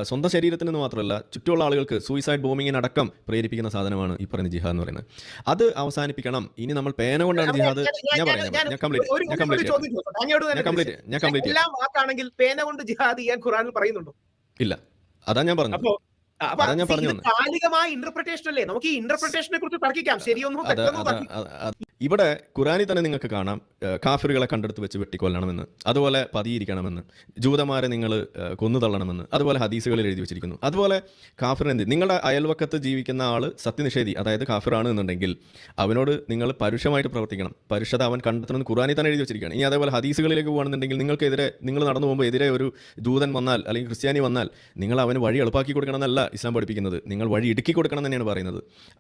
സ്വന്തം ശരീരത്തിന് എന്ന് മാത്രമല്ല, ചുറ്റുമുള്ള ആളുകൾക്ക് സൂയിസൈഡ് ബോംബിങ്ങിനടക്കം പ്രേരിപ്പിക്കുന്ന സാധനമാണ് ഈ പറയുന്ന ജിഹാദ് എന്ന് പറയുന്നത്. അത് അവസാനിപ്പിക്കണം. ഇനി നമ്മൾ പേന കൊണ്ടാണ് ജിഹാദ്. ഞാൻ കംപ്ലീറ്റ്
എല്ലാം വാക്കാണെങ്കിൽ പേന കൊണ്ട് ജിഹാദ് ചെയ്യാൻ ഖുർആനിൽ പറയുന്നുണ്ടോ?
ഇല്ല. അതാ ഞാൻ പറഞ്ഞു.
കാലികമായ ഇന്റർപ്രിട്ടേഷൻ അല്ലേ? നമുക്ക് ഈ ഇന്റർപ്രിട്ടേഷനെ കുറിച്ച് തർക്കിക്കാം. ശരിയൊന്നും
ഇവിടെ ഖുറാനിൽ തന്നെ നിങ്ങൾക്ക് കാണാം, കാഫിറുകളെ കണ്ടെടുത്ത് വെച്ച് വെട്ടിക്കൊല്ലണമെന്ന്, അതുപോലെ പതിയിരിക്കണമെന്ന്, ജൂതന്മാരെ നിങ്ങൾ കൊന്നു തള്ളണമെന്ന്, അതുപോലെ ഹദീസുകളിൽ എഴുതി വെച്ചിരിക്കുന്നു. അതുപോലെ കാഫിറിനെന്ത്, നിങ്ങളുടെ അയൽവക്കത്ത് ജീവിക്കുന്ന ആൾ സത്യനിഷേധി, അതായത് കാഫിറാണ് എന്നുണ്ടെങ്കിൽ അവനോട് നിങ്ങൾ പരുഷമായിട്ട് പ്രവർത്തിക്കണം. പരുഷത അവൻ കണ്ടെത്തണമെന്ന് ഖുറാനിൽ തന്നെ എഴുതി വെച്ചിരിക്കുകയാണ്. ഇനി അതേപോലെ ഹദീസുകളിലേക്ക് പോകുകയാണെന്നുണ്ടെങ്കിൽ നിങ്ങൾക്കെതിരെ, നിങ്ങൾ നടന്നു പോകുമ്പോൾ എതിരെ ഒരു ജൂതൻ വന്നാൽ അല്ലെങ്കിൽ ക്രിസ്ത്യാനി വന്നാൽ നിങ്ങൾ അവന് വഴി എളുപ്പാക്കി കൊടുക്കണം എന്നല്ല ഇസ്ലാം പഠിപ്പിക്കുന്നത്. നിങ്ങൾ വഴി ഇടുക്കി കൊടുക്കണം തന്നെയാണ് പറയുന്നത്.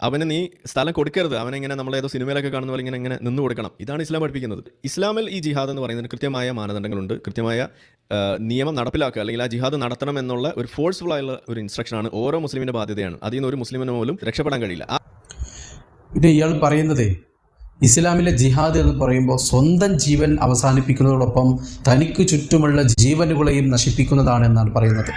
അവന് നീ സ്ഥലം കൊടുക്കരുത്. അവനെങ്ങനെ നമ്മളേതോ സിനിമയിലൊക്കെ കാണുന്ന പോലെ ഇങ്ങനെ നിന്ന് കൊടുക്കണം. ഇതാണ് ഇസ്ലാം പഠിപ്പിക്കുന്നത്. ഇസ്ലാമിൽ ഈ ജിഹാദ് എന്ന് പറയുന്നതിന് കൃത്യമായ മാനദണ്ഡങ്ങളുണ്ട്. കൃത്യമായ നിയമം നടപ്പിലാക്കുക, അല്ലെങ്കിൽ ആ ജിഹാദ് നടത്തണം എന്നുള്ള ഒരു ഫോഴ്സ്ഫുൾ ആയുള്ള ഒരു ഇൻസ്ട്രക്ഷനാണ് ഓരോ മുസ്ലിമിന്റെ ബാധ്യതയാണ്. അതിൽ നിന്ന് ഒരു മുസ്ലിമിന് പോലും രക്ഷപ്പെടാൻ കഴിയില്ല.
ഇത് ഇയാൾ പറയുന്നത് ഇസ്ലാമിലെ ജിഹാദ് എന്ന് പറയുമ്പോൾ സ്വന്തം ജീവൻ അവസാനിപ്പിക്കുന്നതോടൊപ്പം തനിക്ക് ചുറ്റുമുള്ള ജീവനുകളെയും നശിപ്പിക്കുന്നതാണ് എന്നാണ് പറയുന്നത്.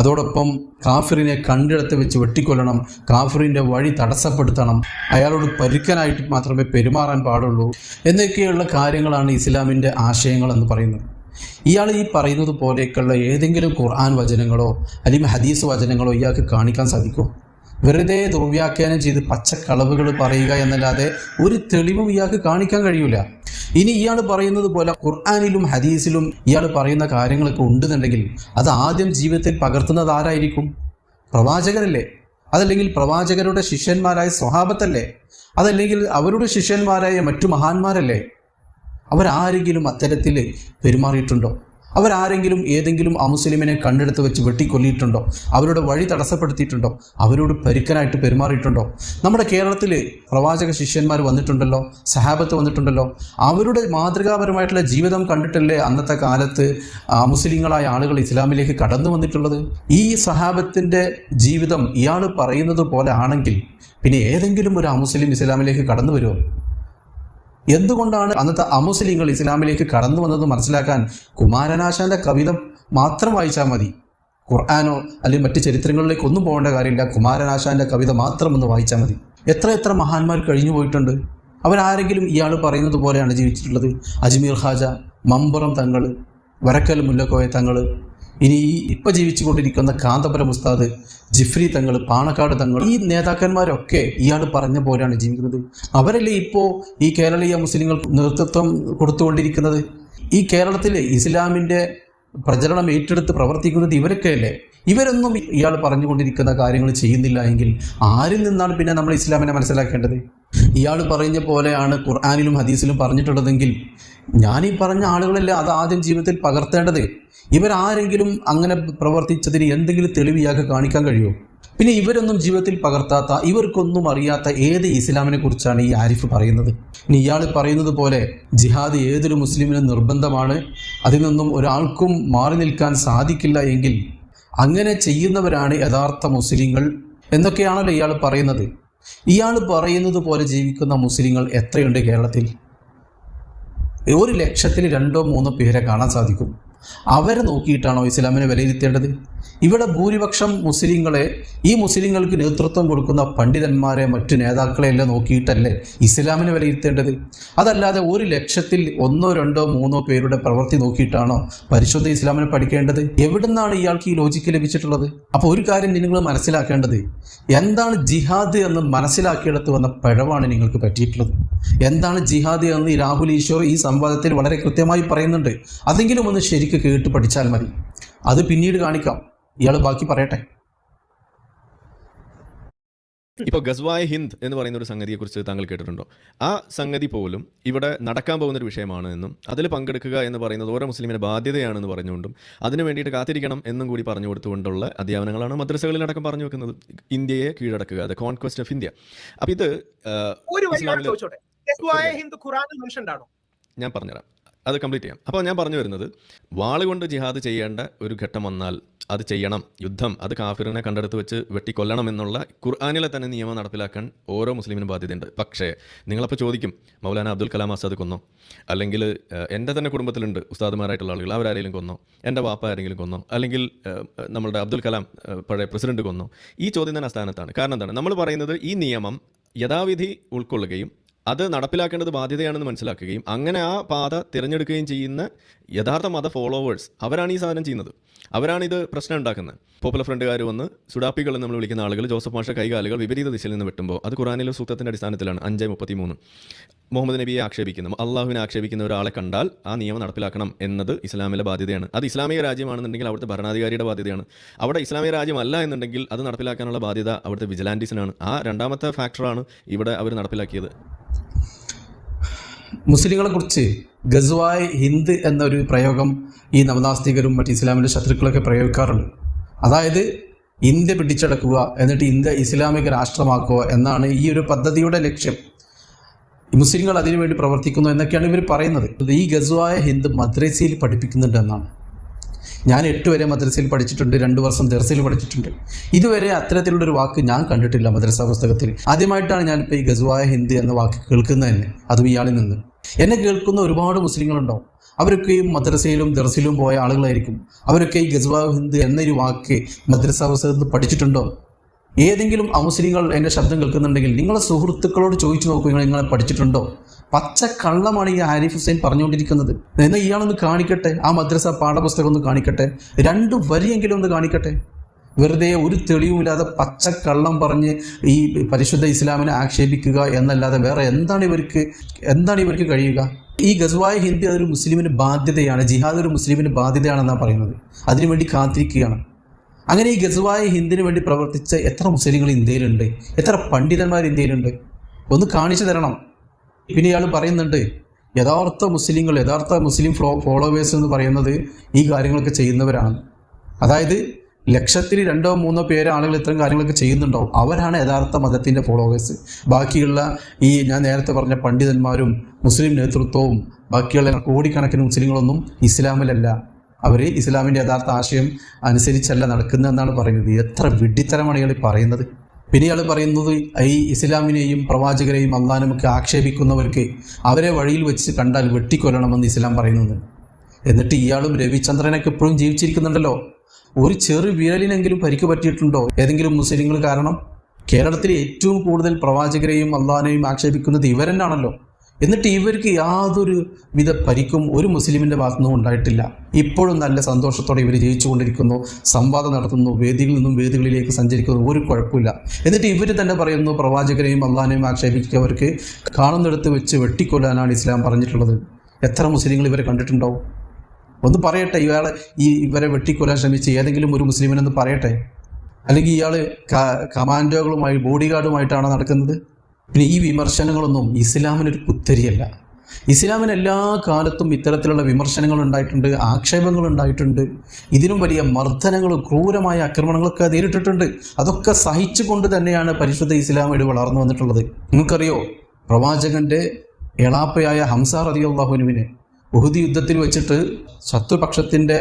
അതോടൊപ്പം കാഫിറിനെ കണ്ടിടത്ത് വെച്ച് വെട്ടിക്കൊല്ലണം, കാഫിറിൻ്റെ വഴി തടസ്സപ്പെടുത്തണം, അയാളോട് പരുക്കനായിട്ട് മാത്രമേ പെരുമാറാൻ പാടുള്ളൂ എന്നൊക്കെയുള്ള കാര്യങ്ങളാണ് ഇസ്ലാമിൻ്റെ ആശയങ്ങൾ എന്ന് പറയുന്നത്. ഇയാൾ ഈ പറയുന്നത് പോലെയൊക്കെയുള്ള ഏതെങ്കിലും ഖുർആൻ വചനങ്ങളോ അല്ലെങ്കിൽ ഹദീസ് വചനങ്ങളോ ഇയാൾക്ക് കാണിക്കാൻ സാധിക്കും? വെറുതെ ദുർവ്യാഖ്യാനം ചെയ്ത് പച്ചക്കളവുകൾ പറയുക എന്നല്ലാതെ ഒരു തെളിവും ഇയാൾക്ക് കാണിക്കാൻ കഴിയില്ല. ഇനി ഇയാൾ പറയുന്നത് പോലെ ഖുർആനിലും ഹദീസിലും ഇയാൾ പറയുന്ന കാര്യങ്ങളൊക്കെ ഉണ്ടെന്നുണ്ടെങ്കിൽ അത് ആദ്യം ജീവിതത്തിൽ പകർത്തുന്നത് ആരായിരിക്കും? പ്രവാചകരല്ലേ? അതല്ലെങ്കിൽ പ്രവാചകരുടെ ശിഷ്യന്മാരായ സ്വഹാബത്തല്ലേ? അതല്ലെങ്കിൽ അവരുടെ ശിഷ്യന്മാരായ മറ്റു മഹാന്മാരല്ലേ? അവരാരെങ്കിലും അത്തരത്തിൽ പെരുമാറിയിട്ടുണ്ടോ? അവരാരെങ്കിലും ഏതെങ്കിലും അമുസ്ലിമിനെ കണ്ടെടുത്ത് വെച്ച് വെട്ടിക്കൊല്ലിയിട്ടുണ്ടോ? അവരുടെ വഴി തടസ്സപ്പെടുത്തിയിട്ടുണ്ടോ? അവരോട് പരുക്കനായിട്ട് പെരുമാറിയിട്ടുണ്ടോ? നമ്മുടെ കേരളത്തിൽ പ്രവാചക ശിഷ്യന്മാർ വന്നിട്ടുണ്ടല്ലോ, സഹാബത്ത് വന്നിട്ടുണ്ടല്ലോ. അവരുടെ മാതൃകാപരമായിട്ടുള്ള ജീവിതം കണ്ടിട്ടല്ലേ അന്നത്തെ കാലത്ത് മുസ്ലിങ്ങളായ ആളുകൾ ഇസ്ലാമിലേക്ക് കടന്നു വന്നിട്ടുള്ളത്. ഈ സഹാബത്തിൻ്റെ ജീവിതം ഇയാൾ പറയുന്നത് പോലെ ആണെങ്കിൽ പിന്നെ ഏതെങ്കിലും ഒരു അമുസ്ലിം ഇസ്ലാമിലേക്ക് കടന്നു വരുമോ? എന്തുകൊണ്ടാണ് അന്നത്തെ അമുസ്ലിങ്ങൾ ഇസ്ലാമിലേക്ക് കടന്നു വന്നത് മനസ്സിലാക്കാൻ കുമാരനാശാന്റെ കവിത മാത്രം വായിച്ചാൽ മതി. ഖുർആനോ അല്ലെങ്കിൽ മറ്റ് ചരിത്രങ്ങളിലേക്ക് ഒന്നും പോകേണ്ട കാര്യമില്ല. കുമാരനാശാന്റെ കവിത മാത്രം ഒന്ന് വായിച്ചാൽ മതി. എത്ര മഹാന്മാർ കഴിഞ്ഞു പോയിട്ടുണ്ട്. അവരാരെങ്കിലും ഇയാൾ പറയുന്നത് പോലെയാണ് ജീവിച്ചിട്ടുള്ളത്? അജ്മീർ ഖാജ, മമ്പുറം തങ്ങൾ, വരക്കൽ മുല്ലക്കോയ തങ്ങൾ, ഇനി ഇപ്പം ജീവിച്ചു കൊണ്ടിരിക്കുന്ന കാന്തപുരം ഉസ്താദ്, ജിഫ്രി തങ്ങൾ, പാണക്കാട് തങ്ങൾ, ഈ നേതാക്കന്മാരൊക്കെ ഇയാൾ പറഞ്ഞ പോലെയാണ് ജീവിക്കുന്നത്. അവരല്ലേ ഇപ്പോൾ ഈ കേരളീയ മുസ്ലിങ്ങൾക്ക് നേതൃത്വം കൊടുത്തുകൊണ്ടിരിക്കുന്നത്? ഈ കേരളത്തിൽ ഇസ്ലാമിൻ്റെ പ്രചരണം ഏറ്റെടുത്ത് പ്രവർത്തിക്കുന്നത് ഇവരൊക്കെയല്ലേ? ഇവരൊന്നും ഇയാൾ പറഞ്ഞുകൊണ്ടിരിക്കുന്ന കാര്യങ്ങൾ ചെയ്യുന്നില്ല എങ്കിൽ ആരിൽ നിന്നാണ് പിന്നെ നമ്മൾ ഇസ്ലാമിനെ മനസ്സിലാക്കേണ്ടത്? ഇയാൾ പറഞ്ഞ പോലെയാണ് ഖുർആനിലും ഹദീസിലും പറഞ്ഞിട്ടുള്ളതെങ്കിൽ ഞാനീ പറഞ്ഞ ആളുകളല്ലേ അത് ആദ്യം ജീവിതത്തിൽ പകർത്തേണ്ടത്. ഇവരാരെങ്കിലും അങ്ങനെ പ്രവർത്തിച്ചതിന് എന്തെങ്കിലും തെളിവ് ഇയാൾക്ക് കാണിക്കാൻ കഴിയുമോ? പിന്നെ ഇവരൊന്നും ജീവിതത്തിൽ പകർത്താത്ത, ഇവർക്കൊന്നും അറിയാത്ത ഏത് ഇസ്ലാമിനെ കുറിച്ചാണ് ഈ ആരിഫ് പറയുന്നത്? ഇനി ഇയാൾ പറയുന്നത് പോലെ ജിഹാദ് ഏതൊരു മുസ്ലിമിനും നിർബന്ധമാണ്, അതിൽ നിന്നും ഒരാൾക്കും മാറി നിൽക്കാൻ സാധിക്കില്ല എങ്കിൽ അങ്ങനെ ചെയ്യുന്നവരാണ് യഥാർത്ഥ മുസ്ലിങ്ങൾ എന്നൊക്കെയാണല്ലോ ഇയാൾ പറയുന്നത്. ഇയാൾ പറയുന്നത് പോലെ ജീവിക്കുന്ന മുസ്ലിങ്ങൾ എത്രയുണ്ട് കേരളത്തിൽ? 100,000-ൽ 2-3 പേരെ കാണാൻ സാധിക്കും. അവരെ നോക്കിയിട്ടാണോ ഇസ്ലാമിനെ വിലയിരുത്തേണ്ടത്? ഇവിടെ ഭൂരിപക്ഷം മുസ്ലിങ്ങളെ, ഈ മുസ്ലിങ്ങൾക്ക് നേതൃത്വം കൊടുക്കുന്ന പണ്ഡിതന്മാരെ, മറ്റു നേതാക്കളെ എല്ലാം നോക്കിയിട്ടല്ലേ ഇസ്ലാമിനെ വിലയിരുത്തേണ്ടത്? അതല്ലാതെ 100,000-ൽ 1-2-3 പേരുടെ പ്രവൃത്തി നോക്കിയിട്ടാണോ പരിശുദ്ധ ഇസ്ലാമിനെ പഠിക്കേണ്ടത്? എവിടുന്നാണ് ഇയാൾക്ക് ഈ ലോജിക്ക് ലഭിച്ചിട്ടുള്ളത്? അപ്പോൾ ഒരു കാര്യം നിങ്ങൾ മനസ്സിലാക്കേണ്ടത്, എന്താണ് ജിഹാദ് എന്ന് മനസ്സിലാക്കിയെടുത്ത് വന്ന പിഴവാണ് നിങ്ങൾക്ക് പറ്റിയിട്ടുള്ളത്. എന്താണ് ജിഹാദ് എന്ന് രാഹുൽ ഈശ്വർ ഈ സംവാദത്തിൽ വളരെ കൃത്യമായി പറയുന്നുണ്ട്. അതെങ്കിലും ഒന്ന് ശരിക്ക് കേട്ട് പഠിച്ചാൽ മതി. അത് പിന്നീട് കാണിക്കാം. ഇയാൾ ബാക്കി പറയട്ടെ.
ഇപ്പോൾ ഗസ്വായ ഹിന്ദ് എന്ന് പറയുന്ന ഒരു സംഗതിയെക്കുറിച്ച് താങ്കൾ കേട്ടിട്ടുണ്ടോ? ആ സംഗതി പോലും ഇവിടെ നടക്കാൻ പോകുന്ന ഒരു വിഷയമാണ് എന്നും അതിൽ പങ്കെടുക്കുക എന്ന് പറയുന്നത് ഓരോ മുസ്ലിമിൻ്റെ ബാധ്യതയാണെന്ന് പറഞ്ഞുകൊണ്ടും അതിന് വേണ്ടിയിട്ട് കാത്തിരിക്കണം എന്നും കൂടി പറഞ്ഞു കൊടുത്തുകൊണ്ടുള്ള അധ്യാപനങ്ങളാണ് മദ്രസകളിലടക്കം പറഞ്ഞു വെക്കുന്നത്. ഇന്ത്യയെ കീഴടക്കുക, ദ കോൺക്വസ്റ്റ് ഓഫ് ഇന്ത്യ. അപ്പം ഇത്
ഒരു ഹിന്ദ് ഖുറാനിൽ മെൻഷൻഡ് ആണോ?
ഞാൻ പറഞ്ഞുതരാം, അത് കംപ്ലീറ്റ് ചെയ്യാം. അപ്പോൾ ഞാൻ പറഞ്ഞു വരുന്നത്, വാളുകൊണ്ട് ജിഹാദ് ചെയ്യേണ്ട ഒരു ഘട്ടം വന്നാൽ അത് ചെയ്യണം, യുദ്ധം, അത് കാഫിറിനെ കണ്ടെടുത്ത് വെച്ച് വെട്ടിക്കൊല്ലണം എന്നുള്ള ഖുർആനിലെ തന്നെ നിയമം നടപ്പിലാക്കാൻ ഓരോ മുസ്ലിമിനും ബാധ്യതയുണ്ട്. പക്ഷേ നിങ്ങളപ്പോൾ ചോദിക്കും, മൗലാന അബ്ദുൽ കലാം ആസാദ് കൊന്നോ? അല്ലെങ്കിൽ എൻ്റെ തന്നെ കുടുംബത്തിലുണ്ട് ഉസ്താദുമാരായിട്ടുള്ള ആളുകൾ, അവരാരെങ്കിലും കൊന്നോ? എൻ്റെ വാപ്പ ആരെങ്കിലും കൊന്നോ? അല്ലെങ്കിൽ നമ്മളുടെ അബ്ദുൽ കലാം പഴയ പ്രസിഡന്റ് കൊന്നോ? ഈ ചോദ്യം തന്നെ അസ്ഥാനത്താണ്. കാരണം എന്താണ്? നമ്മൾ പറയുന്നത് ഈ നിയമം യഥാവിധി ഉൾക്കൊള്ളുകയും അത് നടപ്പിലാക്കേണ്ടത് ബാധ്യതയാണെന്ന് മനസ്സിലാക്കുകയും അങ്ങനെ ആ പാത തിരഞ്ഞെടുക്കുകയും ചെയ്യുന്ന യഥാർത്ഥ മത ഫോളോവേഴ്സ് അവരാണ് ഈ സാധനം ചെയ്യുന്നത്. അവരാണിത് പ്രശ്നം ഉണ്ടാക്കുന്നത്. പോപ്പുലർ ഫ്രണ്ടുകാർ വന്ന് സുഡാപ്പികൾ എന്ന് നമ്മൾ വിളിക്കുന്ന ആളുകൾ ജോസഫ് മാഷ കൈകാലുകൾ വിപരീത ദിശയിൽ നിന്ന് വെട്ടുമ്പോൾ അത് ഖുറാനിലെ സൂക്തത്തിൻ്റെ അടിസ്ഥാനത്തിലാണ്. 5:33 മുഹമ്മദ് നബിയെ ആക്ഷേപിക്കുന്നു, അള്ളാഹുവിനെ ആക്ഷേപിക്കുന്ന ഒരാളെ കണ്ടാൽ ആ നിയമം നടപ്പിലാക്കണം എന്നത് ഇസ്ലാമിലെ ബാധ്യതയാണ്. അത് ഇസ്ലാമിക രാജ്യമാണെന്നുണ്ടെങ്കിൽ അവിടുത്തെ ഭരണാധികാരിയുടെ ബാധ്യതയാണ്. അവിടെ ഇസ്ലാമിക രാജ്യമല്ല എന്നുണ്ടെങ്കിൽ അത് നടപ്പിലാക്കാനുള്ള ബാധ്യത അവിടുത്തെ വിജിലാൻറ്റീസിനാണ്. ആ രണ്ടാമത്തെ ഫാക്ടറാണ് ഇവിടെ അവർ നടപ്പിലാക്കിയത്.
മുസ്ലിങ്ങളെ കുറിച്ച് ഗസ്വായ് ഹിന്ദ് എന്നൊരു പ്രയോഗം ഈ നവനാസ്തികരും മറ്റ് ഇസ്ലാമിൻ്റെ ശത്രുക്കളൊക്കെ പ്രയോഗിക്കാറുണ്ട്. അതായത് ഇന്ത്യ പിടിച്ചടക്കുക, എന്നിട്ട് ഇന്ത്യ ഇസ്ലാമിക രാഷ്ട്രമാക്കുക എന്നാണ് ഈ ഒരു പദ്ധതിയുടെ ലക്ഷ്യം. മുസ്ലിങ്ങൾ അതിനുവേണ്ടി പ്രവർത്തിക്കുന്നു എന്നൊക്കെയാണ് ഇവർ പറയുന്നത്. ഈ ഗസ്വായ ഹിന്ദ് മദ്രസയിൽ പഠിപ്പിക്കുന്നുണ്ട് എന്നാണ്. ഞാൻ 8 വരെ മദ്രസയിൽ പഠിച്ചിട്ടുണ്ട്, 2 വർഷം ദർസിൽ പഠിച്ചിട്ടുണ്ട്. ഇതുവരെ അത്തരത്തിലുള്ളൊരു വാക്ക് ഞാൻ കണ്ടിട്ടില്ല മദ്രസ പുസ്തകത്തിൽ. ആദ്യമായിട്ടാണ് ഞാനിപ്പോൾ ഈ ഗസ്വായ ഹിന്ദ് എന്ന വാക്ക് കേൾക്കുന്നത് തന്നെ, അതും ഇയാളിൽ നിന്ന്. എന്നെ കേൾക്കുന്ന ഒരുപാട് മുസ്ലിങ്ങളുണ്ടാവും. അവരൊക്കെയും മദ്രസയിലും ദർസിലും പോയ ആളുകളായിരിക്കും. അവരൊക്കെ ഈ ഗസ്വായ ഹിന്ദ് എന്നൊരു വാക്ക് മദ്രസ പുസ്തകത്തിൽ പഠിച്ചിട്ടുണ്ടോ? ഏതെങ്കിലും അമുസ്ലിങ്ങൾ എൻ്റെ ശബ്ദം കേൾക്കുന്നുണ്ടെങ്കിൽ നിങ്ങളെ സുഹൃത്തുക്കളോട് ചോദിച്ചു നോക്കൂ, നിങ്ങളെ പഠിച്ചിട്ടുണ്ടോ? പച്ച കള്ളമാണ് ഈ ആരിഫ് ഹുസൈൻ പറഞ്ഞുകൊണ്ടിരിക്കുന്നത്. എന്നാൽ ഇയാളൊന്ന് കാണിക്കട്ടെ, ആ മദ്രസ പാഠപുസ്തകം ഒന്ന് കാണിക്കട്ടെ, 2 വരിയെങ്കിലും ഒന്ന് കാണിക്കട്ടെ. വെറുതെ ഒരു തെളിവുമില്ലാതെ പച്ചക്കള്ളം പറഞ്ഞ് ഈ പരിശുദ്ധ ഇസ്ലാമിനെ ആക്ഷേപിക്കുക എന്നല്ലാതെ വേറെ എന്താണ് ഇവർക്ക് കഴിയുക? ഈ ഗസ്വായ ഹിന്ദ് അതൊരു മുസ്ലിമിന് ബാധ്യതയാണ്, ജിഹാദ് ഒരു മുസ്ലിമിന് ബാധ്യതയാണെന്നാണ് പറയുന്നത്. അതിനുവേണ്ടി കാത്തിരിക്കുകയാണ്. അങ്ങനെ ഈ ഗസ്വായ ഹിന്ദിന് വേണ്ടി പ്രവർത്തിച്ച എത്ര മുസ്ലിങ്ങൾ ഇന്ത്യയിലുണ്ട്, എത്ര പണ്ഡിതന്മാർ ഇന്ത്യയിലുണ്ട്, ഒന്ന് കാണിച്ചു തരണം. പിന്നെ ഇയാൾ പറയുന്നുണ്ട് യഥാർത്ഥ മുസ്ലിം ഫോളോവേഴ്സ് എന്ന് പറയുന്നത് ഈ കാര്യങ്ങളൊക്കെ ചെയ്യുന്നവരാണ്. അതായത് 1,000-2-3 പേര് ആളുകൾ ഇത്തരം കാര്യങ്ങളൊക്കെ ചെയ്യുന്നുണ്ടാവും, അവരാണ് യഥാർത്ഥ മതത്തിൻ്റെ ഫോളോവേഴ്സ്. ബാക്കിയുള്ള ഈ ഞാൻ നേരത്തെ പറഞ്ഞ പണ്ഡിതന്മാരും മുസ്ലിം നേതൃത്വവും ബാക്കിയുള്ള കോടിക്കണക്കിന് മുസ്ലിങ്ങളൊന്നും ഇസ്ലാമിലല്ല, അവർ ഇസ്ലാമിൻ്റെ യഥാർത്ഥ ആശയം അനുസരിച്ചല്ല നടക്കുന്നതെന്നാണ് പറയുന്നത്. എത്ര വിഡ്ഢിത്തരമാണ് ഇയാൾ പറയുന്നത്. പിന്നെ ഇയാൾ പറയുന്നത് ഈ ഇസ്ലാമിനെയും പ്രവാചകരെയും അള്ളാഹുവിനെയൊക്കെ ആക്ഷേപിക്കുന്നവർക്ക് അവരെ വഴിയിൽ വെച്ച് കണ്ടാൽ വെട്ടിക്കൊല്ലണമെന്ന് ഇസ്ലാം പറയുന്നത്. എന്നിട്ട് ഇയാളും രവിചന്ദ്രനൊക്കെ എപ്പോഴും ജീവിച്ചിരിക്കുന്നുണ്ടല്ലോ. ഒരു ചെറു വിരലിനെങ്കിലും പരിക്ക് പറ്റിയിട്ടുണ്ടോ ഏതെങ്കിലും മുസ്ലിങ്ങൾ കാരണം? കേരളത്തിൽ ഏറ്റവും കൂടുതൽ പ്രവാചകരെയും അള്ളാഹിനെയും ആക്ഷേപിക്കുന്നത് ഇവരെന്നാണല്ലോ. എന്നിട്ട് ഇവർക്ക് യാതൊരു വിധ പരിക്കും ഒരു മുസ്ലിമിൻ്റെ ഭാഗത്തുനിന്നും ഉണ്ടായിട്ടില്ല. ഇപ്പോഴും നല്ല സന്തോഷത്തോടെ ഇവർ ജയിച്ചുകൊണ്ടിരിക്കുന്നു, സംവാദം നടത്തുന്നു, വേദികളിൽ നിന്നും വേദികളിലേക്ക് സഞ്ചരിക്കുന്നു, ഒരു കുഴപ്പമില്ല. എന്നിട്ട് ഇവർ തന്നെ പറയുന്നു പ്രവാചകരെയും അള്ളാഹിനെയും ആക്ഷേപിക്കുന്നവർക്ക് കാണുന്നിടത്ത് വെച്ച് വെട്ടിക്കൊല്ലാനാണ് ഇസ്ലാം പറഞ്ഞിട്ടുള്ളത്. എത്ര മുസ്ലിങ്ങൾ ഇവരെ കണ്ടിട്ടുണ്ടാവും? ഒന്ന് പറയട്ടെ, ഇവരെ വെട്ടിക്കൊല്ലാൻ ശ്രമിച്ച് ഏതെങ്കിലും ഒരു മുസ്ലിമിനെന്ന് പറയട്ടെ. അല്ലെങ്കിൽ ഇയാൾ കമാൻഡോകളുമായി ബോഡി ഗാർഡുമായിട്ടാണ് നടക്കുന്നത്? പിന്നെ ഈ വിമർശനങ്ങളൊന്നും ഇസ്ലാമിനൊരു പുത്തരിയല്ല. ഇസ്ലാമിന് എല്ലാ കാലത്തും ഇത്തരത്തിലുള്ള വിമർശനങ്ങൾ ഉണ്ടായിട്ടുണ്ട്, ആക്ഷേപങ്ങൾ ഉണ്ടായിട്ടുണ്ട്. ഇതിനും വലിയ മർദ്ദനങ്ങളും ക്രൂരമായ ആക്രമണങ്ങളൊക്കെ നേരിട്ടിട്ടുണ്ട്. അതൊക്കെ സഹിച്ചുകൊണ്ട് തന്നെയാണ് പരിശുദ്ധ ഇസ്ലാം ഇവിടെ വളർന്നു വന്നിട്ടുള്ളത്. നിങ്ങൾക്കറിയോ, പ്രവാചകന്റെ എളാപ്പയായ ഹംസ റളിയല്ലാഹു അൻഹുവിനെ ഉഹുദ് യുദ്ധത്തിൽ വെച്ചിട്ട് ശത്രുപക്ഷത്തിൻ്റെ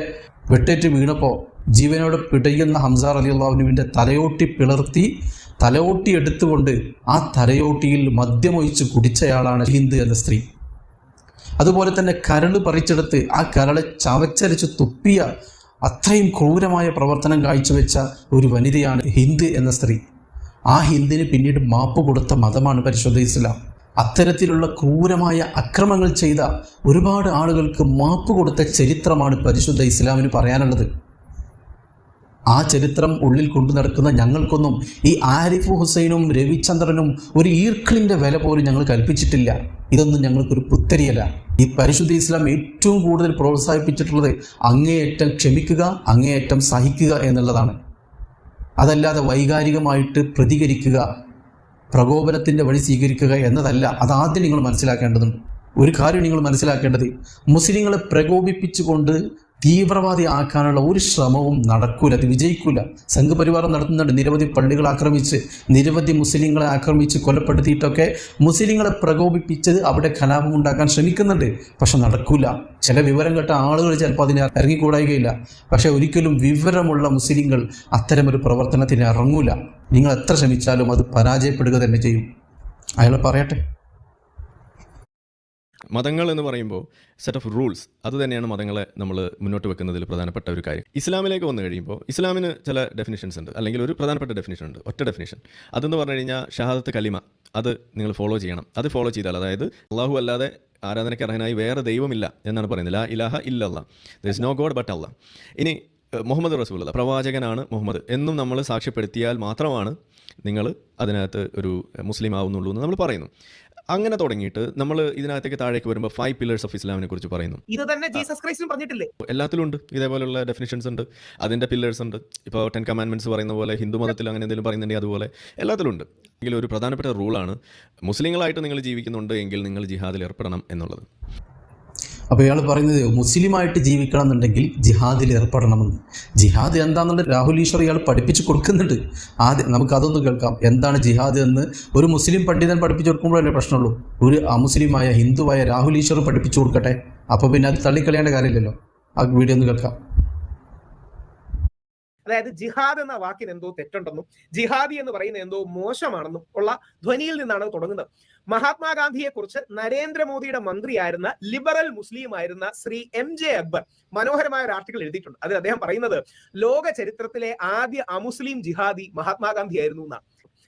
വെട്ടേറ്റ് വീണപ്പോൾ ജീവനോട് പിടയുന്ന ഹംസ റളിയല്ലാഹു അൻഹുവിൻ്റെ തലയോട്ടി പിളർത്തി തലയോട്ടി എടുത്തുകൊണ്ട് ആ തലയോട്ടിയിൽ മദ്യമൊഴിച്ച് കുടിച്ചയാളാണ് ഹിന്ദ് എന്ന സ്ത്രീ. അതുപോലെ തന്നെ കരൾ പറിച്ചെടുത്ത് ആ കരളെ ചവച്ചരച്ച് തുപ്പിയ അത്രയും ക്രൂരമായ പ്രവർത്തനം കാഴ്ചവെച്ച ഒരു വനിതയാണ് ഹിന്ദ് എന്ന സ്ത്രീ. ആ ഹിന്ദിന് പിന്നീട് മാപ്പ് കൊടുത്ത മതമാണ് പരിശുദ്ധ ഇസ്ലാം. അത്തരത്തിലുള്ള ക്രൂരമായ അക്രമങ്ങൾ ചെയ്ത ഒരുപാട് ആളുകൾക്ക് മാപ്പ് കൊടുത്ത ചരിത്രമാണ് പരിശുദ്ധ ഇസ്ലാമിന് പറയാനുള്ളത്. ആ ചരിത്രം ഉള്ളിൽ കൊണ്ടു നടക്കുന്ന ഞങ്ങൾക്കൊന്നും ഈ ആരിഫ് ഹുസൈനും രവിചന്ദ്രനും ഒരു ഈർക്കിളിൻ്റെ വില പോലും ഞങ്ങൾ കൽപ്പിച്ചിട്ടില്ല. ഇതൊന്നും ഞങ്ങൾക്കൊരു പുത്തരിയല്ല. ഈ പരിശുദ്ധ ഇസ്ലാം ഏറ്റവും കൂടുതൽ പ്രോത്സാഹിപ്പിച്ചിട്ടുള്ളത് അങ്ങേയറ്റം ക്ഷമിക്കുക, അങ്ങേയറ്റം സഹിക്കുക എന്നുള്ളതാണ്. അതല്ലാതെ വൈകാരികമായിട്ട് പ്രതികരിക്കുക, പ്രകോപനത്തിൻ്റെ വഴി സ്വീകരിക്കുക എന്നതല്ല. അതാദ്യം നിങ്ങൾ മനസ്സിലാക്കേണ്ടതുണ്ട്. ഒരു കാര്യം നിങ്ങൾ മനസ്സിലാക്കേണ്ടത്, മുസ്ലിങ്ങളെ പ്രകോപിപ്പിച്ചുകൊണ്ട് തീവ്രവാദി ആക്കാനുള്ള ഒരു ശ്രമവും നടക്കൂല, അത് വിജയിക്കൂല. സംഘപരിവാരം നടത്തുന്നുണ്ട്. നിരവധി പള്ളികൾ ആക്രമിച്ച്, നിരവധി മുസ്ലിങ്ങളെ ആക്രമിച്ച് കൊലപ്പെടുത്തിയിട്ടൊക്കെ മുസ്ലിങ്ങളെ പ്രകോപിപ്പിച്ച് അവിടെ കലാപം ഉണ്ടാക്കാൻ ശ്രമിക്കുന്നുണ്ട്. പക്ഷെ നടക്കൂല. ചില വിവരം കേട്ട ആളുകൾ ചിലപ്പോൾ അതിനെ ഇറങ്ങിക്കൂടായികയില്ല. പക്ഷെ ഒരിക്കലും വിവരമുള്ള മുസ്ലിങ്ങൾ അത്തരമൊരു പ്രവർത്തനത്തിന് ഇറങ്ങൂല. നിങ്ങൾ എത്ര ശ്രമിച്ചാലും അത് പരാജയപ്പെടുക തന്നെ ചെയ്യും. അയാൾ പറയട്ടെ.
മതങ്ങൾ എന്ന് പറയുമ്പോൾ സെറ്റ് ഓഫ് റൂൾസ്, അത് തന്നെയാണ് മതങ്ങളെ നമ്മൾ മുന്നോട്ട് വെക്കുന്നതിൽ പ്രധാനപ്പെട്ട ഒരു കാര്യം. ഇസ്ലാമിലേക്ക് വന്നു കഴിയുമ്പോൾ ഇസ്ലാമിന് ചില ഡെഫിനിഷൻസ് ഉണ്ട്, അല്ലെങ്കിൽ ഒരു പ്രധാനപ്പെട്ട ഡെഫിനിഷൻ ഉണ്ട്, ഒറ്റ ഡെഫിനിഷൻ. അതെന്ന് പറഞ്ഞു കഴിഞ്ഞാൽ ഷഹാദത്ത് കലിമ, അത് നിങ്ങൾ ഫോളോ ചെയ്യണം. അത് ഫോളോ ചെയ്താൽ, അതായത് അള്ളാഹു അല്ലാതെ ആരാധനയ്ക്ക് അർഹനായി വേറെ ദൈവമില്ല എന്നാണ് പറയുന്നത്. ലാ ഇലാഹ ഇല്ലല്ലാ, there is no god but Allah. ഇനി മുഹമ്മദ് റസൂലുള്ള പ്രവാചകനാണ് മുഹമ്മദ് എന്നും നമ്മൾ സാക്ഷ്യപ്പെടുത്തിയാൽ മാത്രമാണ് നിങ്ങൾ അതിനകത്ത് ഒരു മുസ്ലിം ആവുന്നുള്ളൂ എന്ന് നമ്മൾ പറയുന്നു. അങ്ങനെ തുടങ്ങിയിട്ട് നമ്മൾ ഇതിനകത്തേക്ക് താഴേക്ക് വരുമ്പോൾ 5 പില്ലേഴ്സ് ഓഫ് ഇസ്ലാമിനെ കുറിച്ച് പറയുന്നു.
ഇത് തന്നെ ജീസസ് ക്രൈസ്റ്റും പറഞ്ഞിട്ടില്ലേ?
എല്ലാത്തിലും ഉണ്ട് ഇതേപോലുള്ള ഡെഫിനിഷൻസ് ഉണ്ട്, അതിൻ്റെ പില്ലേഴ്സ് ഉണ്ട്. ഇപ്പോൾ 10 കമാൻഡ്മെന്റ്സ് പറയുന്ന പോലെ ഹിന്ദു മതത്തിൽ അങ്ങനെ എന്തെങ്കിലും പറയുന്നുണ്ടെങ്കിൽ അതുപോലെ എല്ലാത്തിലും ഉണ്ട്. എങ്കിൽ ഒരു പ്രധാനപ്പെട്ട റൂളാണ് മുസ്ലിങ്ങളായിട്ട് നിങ്ങൾ ജീവിക്കുന്നുണ്ട് എങ്കിൽ നിങ്ങൾ ജിഹാദിൽ ഏർപ്പെടണം എന്നുള്ളത്.
അപ്പോൾ ഇയാൾ പറയുന്നത് മുസ്ലിമായിട്ട് ജീവിക്കണം എന്നുണ്ടെങ്കിൽ ജിഹാദിൽ ഏർപ്പെടണമെന്ന്. ജിഹാദ് എന്താണെന്നുണ്ട് രാഹുൽ ഈശ്വർ ഇയാൾ പഠിപ്പിച്ച് കൊടുക്കുന്നുണ്ട്. ആദ്യം നമുക്ക് അതൊന്ന് കേൾക്കാം. എന്താണ് ജിഹാദ് എന്ന് ഒരു മുസ്ലിം പണ്ഡിതൻ പഠിപ്പിച്ചു കൊടുക്കുമ്പോഴല്ലേ പ്രശ്നമുള്ളൂ. ഒരു അമുസ്ലിമായ ഹിന്ദുവായ രാഹുൽ ഈശ്വർ പഠിപ്പിച്ചു കൊടുക്കട്ടെ. അപ്പോൾ പിന്നെ അത് തള്ളിക്കളയേണ്ട കാര്യമില്ലല്ലോ. ആ വീഡിയോ ഒന്ന് കേൾക്കാം.
അതായത് ജിഹാദ് എന്ന വാക്കിന് എന്തോ തെറ്റുണ്ടെന്നും ജിഹാദി എന്ന് പറയുന്നത് എന്തോ മോശമാണെന്നും ഉള്ള ധ്വനിയിൽ നിന്നാണ് തുടങ്ങുന്നത്. മഹാത്മാഗാന്ധിയെ കുറിച്ച് നരേന്ദ്രമോദിയുടെ മന്ത്രിയായിരുന്ന ലിബറൽ മുസ്ലിം ആയിരുന്ന ശ്രീ MJ അക്ബർ മനോഹരമായ ഒരു ആർട്ടിക്കിൾ എഴുതിയിട്ടുണ്ട്. അതിൽ അദ്ദേഹം പറയുന്നത് ലോക ചരിത്രത്തിലെ ആദ്യ അമുസ്ലിം ജിഹാദി മഹാത്മാഗാന്ധി ആയിരുന്നു എന്നാണ്.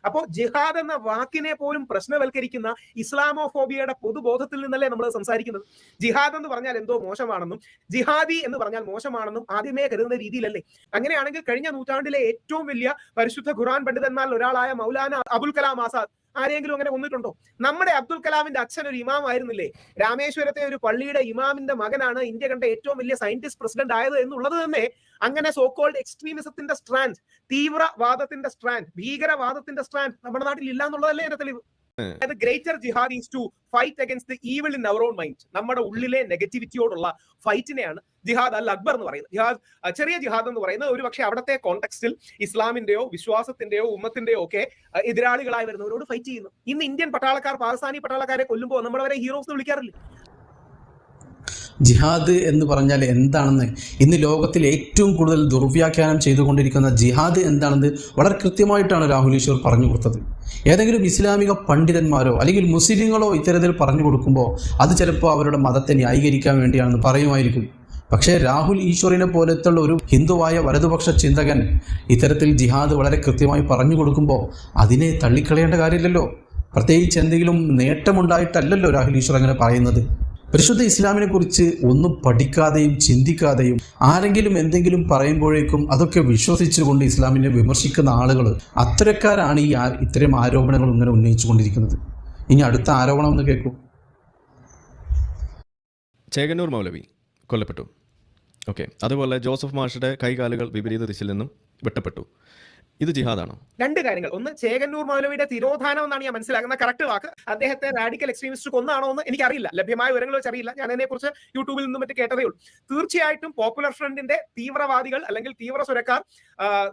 അപ്പോൾ ജിഹാദ് എന്ന വാക്കിനെ പോലും പ്രശ്നവൽക്കരിക്കുന്ന ഇസ്ലാമോഫോബിയയുടെ പൊതുബോധത്തിൽ നിന്നല്ലേ നമ്മൾ സംസാരിക്കുന്നത്. ജിഹാദ് എന്ന് പറഞ്ഞാൽ എന്തോ മോശമാണെന്നും ജിഹാദി എന്ന് പറഞ്ഞാൽ മോശമാണെന്നും ആദ്യമേ കരുതുന്ന രീതിയിലല്ലേ. അങ്ങനെയാണെങ്കിൽ കഴിഞ്ഞ നൂറ്റാണ്ടിലെ ഏറ്റവും വലിയ പരിശുദ്ധ ഖുർആൻ പണ്ഡിതന്മാരിൽ ഒരാളായ മൗലാന അബുൽ കലാം ആസാദ് ആരെങ്കിലും അങ്ങനെ കൊന്നിട്ടുണ്ടോ? നമ്മുടെ അബ്ദുൽ കലാമിന്റെ അച്ഛൻ ഒരു ഇമാം ആയിരുന്നില്ലേ? രാമേശ്വരത്തെ ഒരു പള്ളിയുടെ ഇമാമിന്റെ മകനാണ് ഇന്ത്യ കണ്ട ഏറ്റവും വലിയ സയന്റിസ്റ്റ് പ്രസിഡന്റ് ആയത് എന്നുള്ളത് തന്നെ അങ്ങനെ സോകോൾഡ് എക്സ്ട്രീമിസത്തിന്റെ സ്ട്രാൻഡ്, തീവ്രവാദത്തിന്റെ സ്ട്രാൻഡ്, ഭീകരവാദത്തിന്റെ സ്ട്രാൻഡ് നമ്മുടെ നാട്ടിൽ ഇല്ല എന്നുള്ളതല്ലേ എന്റെ തെളിവ്. അതായത് greater jihad is to fight against the evil in our own mind. നമ്മുടെ ഉള്ളിലെ നെഗറ്റിവിറ്റിയോടുള്ള ഫൈറ്റിനെയാണ് ജിഹാദ് അൽ അക്ബർ എന്ന് പറയുന്നത്. ജിഹാദ്, ചെറിയ ജിഹാദ് എന്ന് പറയുന്നത് ഒരു പക്ഷേ അവിടുത്തെ കോണ്ടെക്സ്റ്റിൽ ഇസ്ലാമിന്റെയോ വിശ്വാസത്തിന്റെയോ ഉമ്മത്തിന്റെയോ ഒക്കെ എതിരാളികളായി വരുന്നവരോട് ഫൈറ്റ് ചെയ്യുന്നു. ഇന്ന് ഇന്ത്യൻ പട്ടാളക്കാർ പാകിസ്ഥാനി പട്ടാളക്കാരെ കൊല്ലുമ്പോൾ നമ്മളവരെ ഹീറോസ് എന്ന് വിളിക്കാറില്ല.
ജിഹാദ് എന്ന് പറഞ്ഞാൽ എന്താണെന്ന് ഇന്ന് ലോകത്തിൽ ഏറ്റവും കൂടുതൽ ദുർവ്യാഖ്യാനം ചെയ്തുകൊണ്ടിരിക്കുന്ന ജിഹാദ് എന്താണെന്ന് വളരെ കൃത്യമായിട്ടാണ് രാഹുൽ ഈശ്വർ പറഞ്ഞു കൊടുത്തത്. ഏതെങ്കിലും ഇസ്ലാമിക പണ്ഡിതന്മാരോ അല്ലെങ്കിൽ മുസ്ലിങ്ങളോ ഇത്തരത്തിൽ പറഞ്ഞു കൊടുക്കുമ്പോൾ അത് ചിലപ്പോൾ അവരുടെ മതത്തെ ന്യായീകരിക്കാൻ വേണ്ടിയാണെന്ന് പറയുമായിരിക്കും. പക്ഷേ രാഹുൽ ഈശ്വറിനെ പോലത്തുള്ള ഒരു ഹിന്ദുവായ വലതുപക്ഷ ചിന്തകൻ ഇത്തരത്തിൽ ജിഹാദ് വളരെ കൃത്യമായി പറഞ്ഞു കൊടുക്കുമ്പോൾ അതിനെ തള്ളിക്കളയേണ്ട കാര്യമില്ലല്ലോ. പ്രത്യേകിച്ച് എന്തെങ്കിലും നേട്ടമുണ്ടായിട്ടല്ലല്ലോ രാഹുൽ ഈശ്വർ അങ്ങനെ പറയുന്നത്. പരിശുദ്ധ ഇസ്ലാമിനെ കുറിച്ച് ഒന്നും പഠിക്കാതെയും ചിന്തിക്കാതെയും ആരെങ്കിലും എന്തെങ്കിലും പറയുമ്പോഴേക്കും അതൊക്കെ വിശ്വസിച്ചുകൊണ്ട് ഇസ്ലാമിനെ വിമർശിക്കുന്ന ആളുകൾ, അത്തരക്കാരാണ് ഈ ഇത്തരം ആരോപണങ്ങൾ ഇങ്ങനെ ഉന്നയിച്ചുകൊണ്ടിരിക്കുന്നത്. ഇനി അടുത്ത ആരോപണം ഒന്ന് കേൾക്കൂ.
ചേകന്നൂർ മൗലവി കൊല്ലപ്പെട്ടു. ഓക്കെ, അതുപോലെ ജോസഫ് മാഷയുടെ കൈകാലുകൾ വിപരീത ദിശയിൽ നിന്നും വെട്ടപ്പെട്ടു. ഇത് ജിഹാദാണോ?
രണ്ട് കാര്യങ്ങൾ. ഒന്ന്, ചേകന്നൂർ മൗലവിയുടെ തിരോധാനം എന്നാണ് ഞാൻ മനസ്സിലാക്കുന്ന കറക്റ്റ് വാക്ക്. അദ്ദേഹത്തെ റാഡിക്കൽ എക്സ്ട്രീമിസ്റ്റ് കൊന്നാണോ എന്ന് എനിക്കറിയില്ല, ലഭ്യമായ വിവരങ്ങൾ വെച്ചറിയില്ല. ഞാൻ അതിനെക്കുറിച്ച് യൂട്യൂബിൽ നിന്നും മറ്റു കേട്ടതേ ഉള്ളൂ. തീർച്ചയായിട്ടും പോപ്പുലർ ഫ്രണ്ടിന്റെ തീവ്രവാദികൾ അല്ലെങ്കിൽ തീവ്ര സുരക്കാർ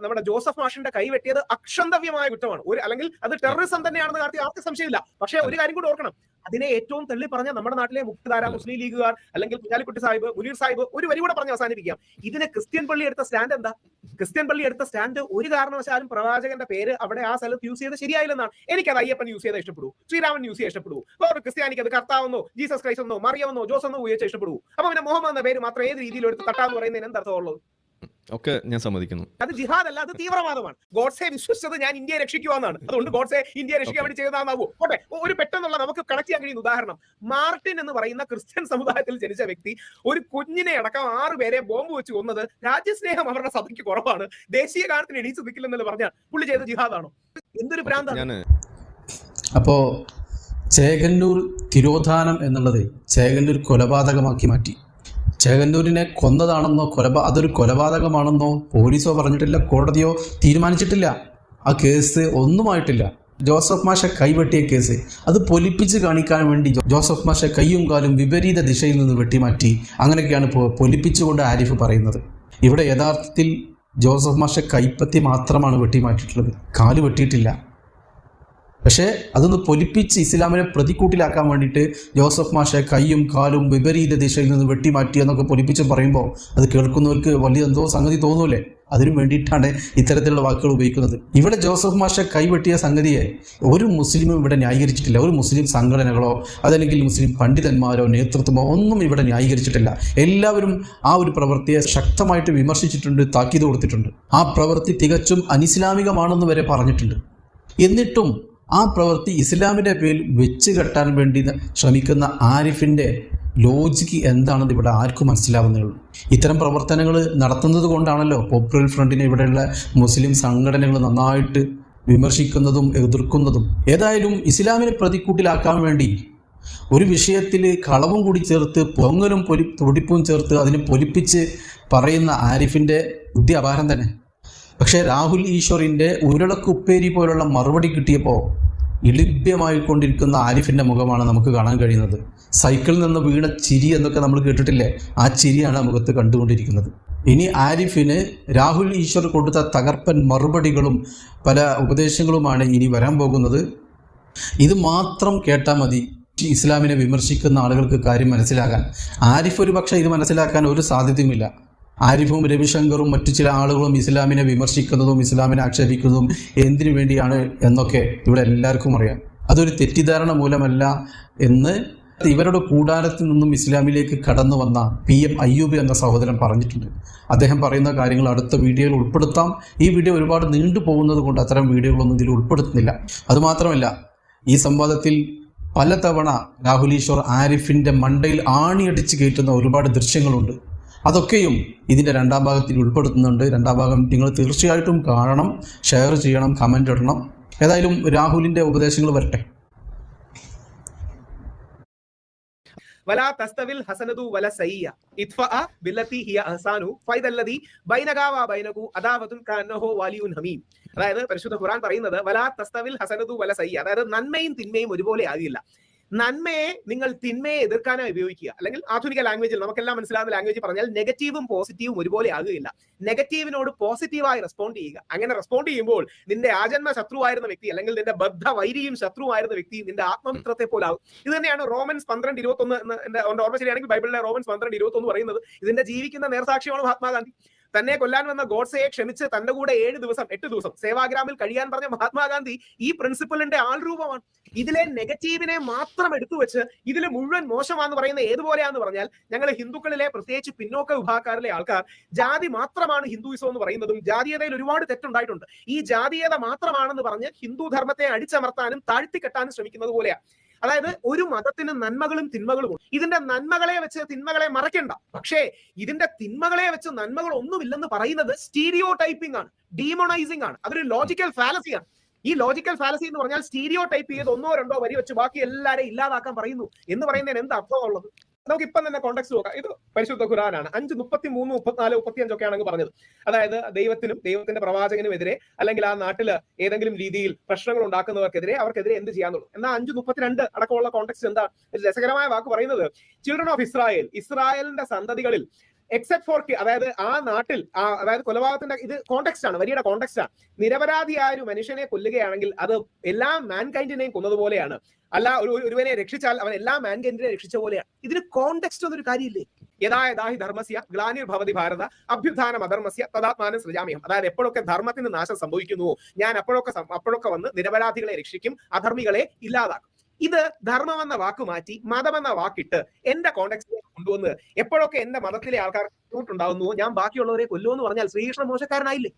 നമ്മുടെ ജോസഫ് മാഷിന്റെ കൈവെട്ടിയത് അക്ഷന്തവ്യമായ കുറ്റമാണ്. അല്ലെങ്കിൽ അത് ടെററിസം തന്നെയാണെന്ന് ആർക്കും സംശയമില്ല. പക്ഷേ ഒരു കാര്യം കൂടി ഓർക്കണം, അതിനെ ഏറ്റവും തള്ളി പറഞ്ഞ നമ്മുടെ നാട്ടിലെ മുക്തധാര മുസ്ലിം ലീഗുകാർ അല്ലെങ്കിൽ കുഞ്ഞാലിക്കുട്ടി സാഹിബ്, മുനീർ സാഹിബ് ഒരു വരി കൂടെ പറഞ്ഞ് അവസാനിപ്പിക്കാം. ഇതിന് ക്രിസ്ത്യൻ പള്ളി എടുത്ത സ്റ്റാൻഡ് എന്താ? ക്രിസ്ത്യൻ പള്ളി എടുത്ത സ്റ്റാൻഡ് ഒരു കാരണവശാലും പ്രവാചകന്റെ പേര് അവിടെ ആ സ്ഥലത്ത് യൂസ് ചെയ്ത് ശരിയായില്ലെന്നാണ്. എനിക്കത് അയ്യപ്പൻ യൂസ് ചെയ്താൽ ഇഷ്ടപ്പെടൂ, ശ്രീരാമൻ യൂസ് ചെയ്യാൻ ഇഷ്ടപ്പെടൂ, ഒരു ക്രിസ്ത്യാനിക്ക് അത് കർത്താവെന്നോ ജീസസ് ക്രൈസ്റ്റ് എന്നോ മറിയമെന്നോ ജോസെന്നോ ഉപയോഗിച്ച് ഇഷ്ടപ്പെടൂ. അപ്പൊ പിന്നെ മുഹമ്മദ് എന്ന പേര് മാത്രം ഏത് രീതിയിൽ എടുത്ത് തട്ടാന്ന് പറയുന്നതിന് എന്തർത്ഥമുള്ളത്?
ഒക്കെ ഞാൻ സമ്മതിക്കുന്നു.
അത് ജിഹാദ് അല്ല, അത് തീവ്രവാദമാണ്. ഗോഡ്സെ വിശ്വസിച്ചത് ഞാൻ ഇന്ത്യയെ രക്ഷിക്കുവാന്നാണ്. അതുകൊണ്ട് ഗോഡ്സെ ഇന്ത്യയെ രക്ഷിക്കാൻ വേണ്ടി ചെയ്തതാണാവോ? ഓട്ടെ, ഒരു പെട്ടെന്നുള്ള നമുക്ക് കണക്ട് ചെയ്യാൻ കഴിയുന്ന ഉദാഹരണം, മാർട്ടിൻ എന്ന് പറയുന്ന ക്രിസ്ത്യൻ സമുദായത്തിൽ ജനിച്ച വ്യക്തി ഒരു കുഞ്ഞിനെ അടക്കം 6 പേരെ ബോംബ് വെച്ച് കൊന്നത് രാജ്യസ്നേഹം അവരുടെ സഭയ്ക്ക് കുറവാണ്, ദേശീയ ഗാനത്തിന് എണീച്ച് നിൽക്കില്ലെന്നല്ല പറഞ്ഞാൽ പുള്ളി ചെയ്ത ജിഹാദാണോ? എന്തൊരു ഭ്രാന്താണ്.
അപ്പോ ചേകന്നൂർ തിരോധാനം എന്നുള്ളത് ചേകന്നൂർ കൊലപാതകമാക്കി മാറ്റി. ചേകന്നൂരിനെ കൊന്നതാണെന്നോ അതൊരു കൊലപാതകമാണെന്നോ പോലീസോ പറഞ്ഞിട്ടില്ല, കോടതിയോ തീരുമാനിച്ചിട്ടില്ല. ആ കേസ് ഒന്നുമായിട്ടില്ല. ജോസഫ് മാഷെ കൈവെട്ടിയ കേസ് അത് പൊലിപ്പിച്ച് കാണിക്കാൻ വേണ്ടി ജോസഫ് മാഷെ കൈയും കാലും വിപരീത ദിശയിൽ നിന്ന് വെട്ടിമാറ്റി, അങ്ങനെയൊക്കെയാണ് പൊലിപ്പിച്ചുകൊണ്ട് ആരിഫ് പറയുന്നത്. ഇവിടെ യഥാർത്ഥത്തിൽ ജോസഫ് മാഷെ കൈപ്പത്തി മാത്രമാണ് വെട്ടിമാറ്റിയിട്ടുള്ളത്, കാല് വെട്ടിയിട്ടില്ല. പക്ഷേ അതൊന്ന് പൊലിപ്പിച്ച് ഇസ്ലാമിനെ പ്രതിക്കൂട്ടിലാക്കാൻ വേണ്ടിയിട്ട് ജോസഫ് മാഷെ കൈയും കാലും വിപരീത ദിശയിൽ നിന്ന് വെട്ടിമാറ്റി എന്നൊക്കെ പൊലിപ്പിച്ച് പറയുമ്പോൾ അത് കേൾക്കുന്നവർക്ക് വലിയ എന്തോ സംഗതി തോന്നൂലേ? അതിനു വേണ്ടിയിട്ടാണ് ഇത്തരത്തിലുള്ള വാക്കുകൾ ഉപയോഗിക്കുന്നത്. ഇവിടെ ജോസഫ് മാഷെ കൈവെട്ടിയ സംഗതിയെ ഒരു മുസ്ലിമും ഇവിടെ ന്യായീകരിച്ചിട്ടില്ല. ഒരു മുസ്ലിം സംഘടനകളോ അതല്ലെങ്കിൽ മുസ്ലിം പണ്ഡിതന്മാരോ നേതൃത്വമോ ഒന്നും ഇവിടെ ന്യായീകരിച്ചിട്ടില്ല. എല്ലാവരും ആ ഒരു പ്രവൃത്തിയെ ശക്തമായിട്ട് വിമർശിച്ചിട്ടുണ്ട്, താക്കീത് കൊടുത്തിട്ടുണ്ട്. ആ പ്രവൃത്തി തികച്ചും അനിസ്ലാമികമാണെന്ന് വരെ പറഞ്ഞിട്ടുണ്ട്. എന്നിട്ടും ആ പ്രവൃത്തി ഇസ്ലാമിൻ്റെ പേരിൽ വെച്ച് കെട്ടാൻ വേണ്ടി ശ്രമിക്കുന്ന ആരിഫിൻ്റെ ലോജിക്ക് എന്താണെന്ന് ഇവിടെ ആർക്കും മനസ്സിലാവുന്നേ ഉള്ളൂ. ഇത്തരം പ്രവർത്തനങ്ങൾ നടത്തുന്നത് കൊണ്ടാണല്ലോ പോപ്പുലർ ഫ്രണ്ടിനെ ഇവിടെയുള്ള മുസ്ലിം സംഘടനകൾ നന്നായിട്ട് വിമർശിക്കുന്നതും എതിർക്കുന്നതും. ഏതായാലും ഇസ്ലാമിനെ പ്രതിക്കൂട്ടിലാക്കാൻ വേണ്ടി ഒരു വിഷയത്തിൽ കളവും കൂടി ചേർത്ത് പൊങ്ങലും പൊടിപ്പും ചേർത്ത് അതിനെ പൊലിപ്പിച്ച് പറയുന്ന ആരിഫിൻ്റെ ബുദ്ധി അപാരം തന്നെ. പക്ഷേ രാഹുൽ ഈശ്വറിൻ്റെ ഉരുളക്കുപ്പേരി പോലുള്ള മറുപടി കിട്ടിയപ്പോൾ ഇളിഭ്യമായിക്കൊണ്ടിരിക്കുന്ന ആരിഫിൻ്റെ മുഖമാണ് നമുക്ക് കാണാൻ കഴിയുന്നത്. സൈക്കിളിൽ നിന്ന് വീണ ചിരി എന്നൊക്കെ നമ്മൾ കേട്ടിട്ടില്ലേ? ആ ചിരിയാണ് മുഖത്ത് കണ്ടുകൊണ്ടിരിക്കുന്നത്. ഇനി ആരിഫിന് രാഹുൽ ഈശ്വർ കൊടുത്ത തകർപ്പൻ മറുപടികളും പല ഉപദേശങ്ങളുമാണ് ഇനി വരാൻ പോകുന്നത്. ഇത് മാത്രം കേട്ടാൽ മതി ഇസ്ലാമിനെ വിമർശിക്കുന്ന ആളുകൾക്ക് കാര്യം മനസ്സിലാകാൻ. ആരിഫ് ഒരു പക്ഷേ ഇത് മനസ്സിലാക്കാൻ ഒരു സാധ്യതയുമില്ല. ആരിഫും രവിശങ്കറും മറ്റു ചില ആളുകളും ഇസ്ലാമിനെ വിമർശിക്കുന്നതും ഇസ്ലാമിനെ ആക്ഷേപിക്കുന്നതും എന്തിനു വേണ്ടിയാണ് എന്നൊക്കെ ഇവിടെ എല്ലാവർക്കും അറിയാം. അതൊരു തെറ്റിദ്ധാരണ മൂലമല്ല എന്ന് ഇവരുടെ കൂടാരത്തിൽ നിന്നും ഇസ്ലാമിലേക്ക് കടന്നു വന്ന PM അയ്യൂബ് എന്ന സഹോദരൻ പറഞ്ഞിട്ടുണ്ട്. അദ്ദേഹം പറയുന്ന കാര്യങ്ങൾ അടുത്ത വീഡിയോയിൽ ഉൾപ്പെടുത്താം. ഈ വീഡിയോ ഒരുപാട് നീണ്ടു പോകുന്നത് കൊണ്ട് അത്തരം വീഡിയോകളൊന്നും ഇതിൽ ഉൾപ്പെടുത്തുന്നില്ല. അതുമാത്രമല്ല, ഈ സംവാദത്തിൽ പലതവണ രാഹുൽ ഈശ്വർ ആരിഫിൻ്റെ മണ്ടയിൽ ആണിയടിച്ച് കയറ്റുന്ന ഒരുപാട് ദൃശ്യങ്ങളുണ്ട്. അതൊക്കെയും ഇതിൻ്റെ രണ്ടാം ഭാഗത്തിൽ ഉൾപ്പെടുത്തുന്നുണ്ട്. രണ്ടാം ഭാഗം നിങ്ങൾ തീർച്ചയായിട്ടും കാണണം, ഷെയർ ചെയ്യണം, കമൻ്റ് ഇടണം. ഏതായാലും രാഹുലിൻ്റെ ഉപദേശങ്ങൾ വരട്ടെ.
വലാ തസ്തവിൽ ഹസനതു വല സയ്യ ഇത്ഫഅ ബില്ലതി ഹിയ അഹ്സാനു ഫൈദല്ലദി ബൈനകാ വ ബൈനകു അദാവതുൻ കഅന്നഹു വലിയുൻ ഹമീം. അതായത് പരിശുദ്ധ ഖുർആൻ പറയുന്നത് വലാ തസ്തവിൽ ഹസനതു വല സയ്യ, അതായത് നന്മയും തിന്മയും ഒരുപോലെ ആകില്ല. നന്മയെ നിങ്ങൾ തിന്മയെ എതിർക്കാനായി ഉപയോഗിക്കുക, അല്ലെങ്കിൽ ആധുനിക ലാംഗ്വേജിൽ നമുക്കെല്ലാം മനസ്സിലാവുന്ന ലാംഗ്വേജ് പറഞ്ഞാൽ നെഗറ്റീവും പോസിറ്റീവും ഒരുപോലെ ആകുകയില്ല. നെഗറ്റീവിനോട് പോസിറ്റീവായി റെസ്പോണ്ട് ചെയ്യുക. അങ്ങനെ റെസ്പോണ്ട് ചെയ്യുമ്പോൾ നിന്റെ ആജന്മ ശത്രുവായിരുന്ന വ്യക്തി അല്ലെങ്കിൽ നിന്റെ ബദ്ധ വൈരിയും ശത്രുവായിരുന്ന വ്യക്തി നിന്റെ ആത്മമിത്രത്തെ പോലാവും. ഇത് തന്നെയാണ് റോമൻസ് 12:21 എന്റെ ഓർമ്മ ശരിയാണെങ്കിൽ ബൈബിളിലെ റോമൻസ് 12:21 പറയുന്നത്. ഇതിന്റെ ജീവിക്കുന്ന നേർസാക്ഷ്യമാണ് മഹാത്മാഗാന്ധി. തന്നെ കൊല്ലാൻ വന്ന ഗോഡ്സയെ ക്ഷമിച്ച് തന്റെ കൂടെ 8 ദിവസം സേവാഗ്രാമിൽ കഴിയാൻ പറഞ്ഞ മഹാത്മാഗാന്ധി ഈ പ്രിൻസിപ്പിളിന്റെ ആൾരൂപമാണ്. ഇതിലെ നെഗറ്റീവിനെ മാത്രം എടുത്തു വെച്ച് ഇതിൽ മുഴുവൻ മോശമാണെന്ന് പറയുന്ന ഏതുപോലെയാന്ന് പറഞ്ഞാൽ, ഞങ്ങൾ ഹിന്ദുക്കളിലെ പ്രത്യേകിച്ച് പിന്നോക്ക വിഭാഗക്കാരിലെ ആൾക്കാർ ജാതി മാത്രമാണ് ഹിന്ദുയിസം എന്ന് പറയുന്നതും ജാതീയതയിൽ ഒരുപാട് തെറ്റുണ്ടായിട്ടുണ്ട്. ഈ ജാതീയത മാത്രമാണെന്ന് പറഞ്ഞ് ഹിന്ദു ധർമ്മത്തെ അടിച്ചമർത്താനും താഴ്ത്തിക്കെട്ടാനും ശ്രമിക്കുന്നത് പോലെയാണ്. അതായത് ഒരു മതത്തിന് നന്മകളും തിന്മകളും ഉണ്ട്. ഇതിന്റെ നന്മകളെ വെച്ച് തിന്മകളെ മറക്കണ്ട. പക്ഷേ ഇതിന്റെ തിന്മകളെ വെച്ച് നന്മകൾ ഒന്നുമില്ലെന്ന് പറയുന്നത് സ്റ്റീരിയോ ടൈപ്പിംഗ് ആണ്, ഡീമോണൈസിംഗ് ആണ്. അതൊരു ലോജിക്കൽ ഫാലസിയാണ്. ഈ ലോജിക്കൽ ഫാലസി എന്ന് പറഞ്ഞാൽ സ്റ്റീരിയോ ടൈപ്പ് ചെയ്ത് 1-2 വരി വെച്ച് ബാക്കി എല്ലാവരെയും ഇല്ലാതാക്കാൻ പറയുന്നു എന്ന് പറയുന്നതിന് എന്താ അർത്ഥമുള്ളത്? നമുക്ക് ഇപ്പം തന്നെ കോണ്ടെക്സ്റ്റ് നോക്കാം. ഇത് പരിശുദ്ധ ഖുർആനാണ്. 5:33, 34, 35 ഒക്കെ ആണെങ്കിൽ പറഞ്ഞത്. അതായത് ദൈവത്തിനും ദൈവത്തിന്റെ പ്രവാചകനും എതിരെ അല്ലെങ്കിൽ ആ നാട്ടില് ഏതെങ്കിലും രീതിയിൽ പ്രശ്നങ്ങൾ ഉണ്ടാക്കുന്നവർക്കെതിരെ അവർക്കെതിരെ എന്ത് ചെയ്യാന്നുള്ളൂ. എന്നാൽ 5:32 അടക്കമുള്ള കോണ്ടെക്സ്റ്റ് എന്താ? രസകരമായ വാക്ക് പറയുന്നത് ചിൽഡ്രൻ ഓഫ് ഇസ്രായേൽ, ഇസ്രായേലിന്റെ സന്തതികളിൽ എക്സെപ്റ്റ് ഫോർ, അതായത് ആ നാട്ടിൽ അതായത് കൊലപാതകത്തിന്റെ ഇത് കോണ്ടെക്സ്റ്റ് ആണ്, വരിയുടെ കോണ്ടെക്സ്റ്റ് ആണ്. നിരപരാധിയായ ഒരു മനുഷ്യനെ കൊല്ലുകയാണെങ്കിൽ അത് എല്ലാ മാൻകൈൻഡിനെയും കൊന്നതുപോലെയാണ്. അല്ല, ഒരുവനെ രക്ഷിച്ചാൽ അവൻ എല്ലാ മാൻകൈൻഡിനെ രക്ഷിച്ച പോലെയാണ്. ഇതിന് കോണ്ടെക്സ്റ്റ് ഒന്നൊരു കാര്യമില്ലേ? യഥായഥാഹി ധർമ്മസ്യ ഗ്ലാനിർഭവതി ഭാരത അഭ്യുത്ഥാനം അധർമ്മസ്യ തദാത്മാനം സൃജാമ്യഹം. അതായത് എപ്പോഴൊക്കെ ധർമ്മത്തിന് നാശം സംഭവിക്കുന്നുവോ ഞാൻ അപ്പോഴൊക്കെ വന്ന് നിരപരാധികളെ രക്ഷിക്കും, അധർമ്മികളെ ഇല്ലാതാക്കും. ഇത് ധർമ്മം എന്ന വാക്ക് മാറ്റി മതം എന്ന വാക്കിട്ട് എന്റെ കോണ്ടെക്സ്റ്റ് കൊണ്ടുവന്ന് എപ്പോഴൊക്കെ എന്റെ മതത്തിലെ ആൾക്കാർ ഉണ്ടാകുന്നുവോ ഞാൻ ബാക്കിയുള്ളവരെ കൊല്ലുമെന്ന് പറഞ്ഞാൽ ശ്രീകൃഷ്ണ മോശക്കാരനായില്ലേ?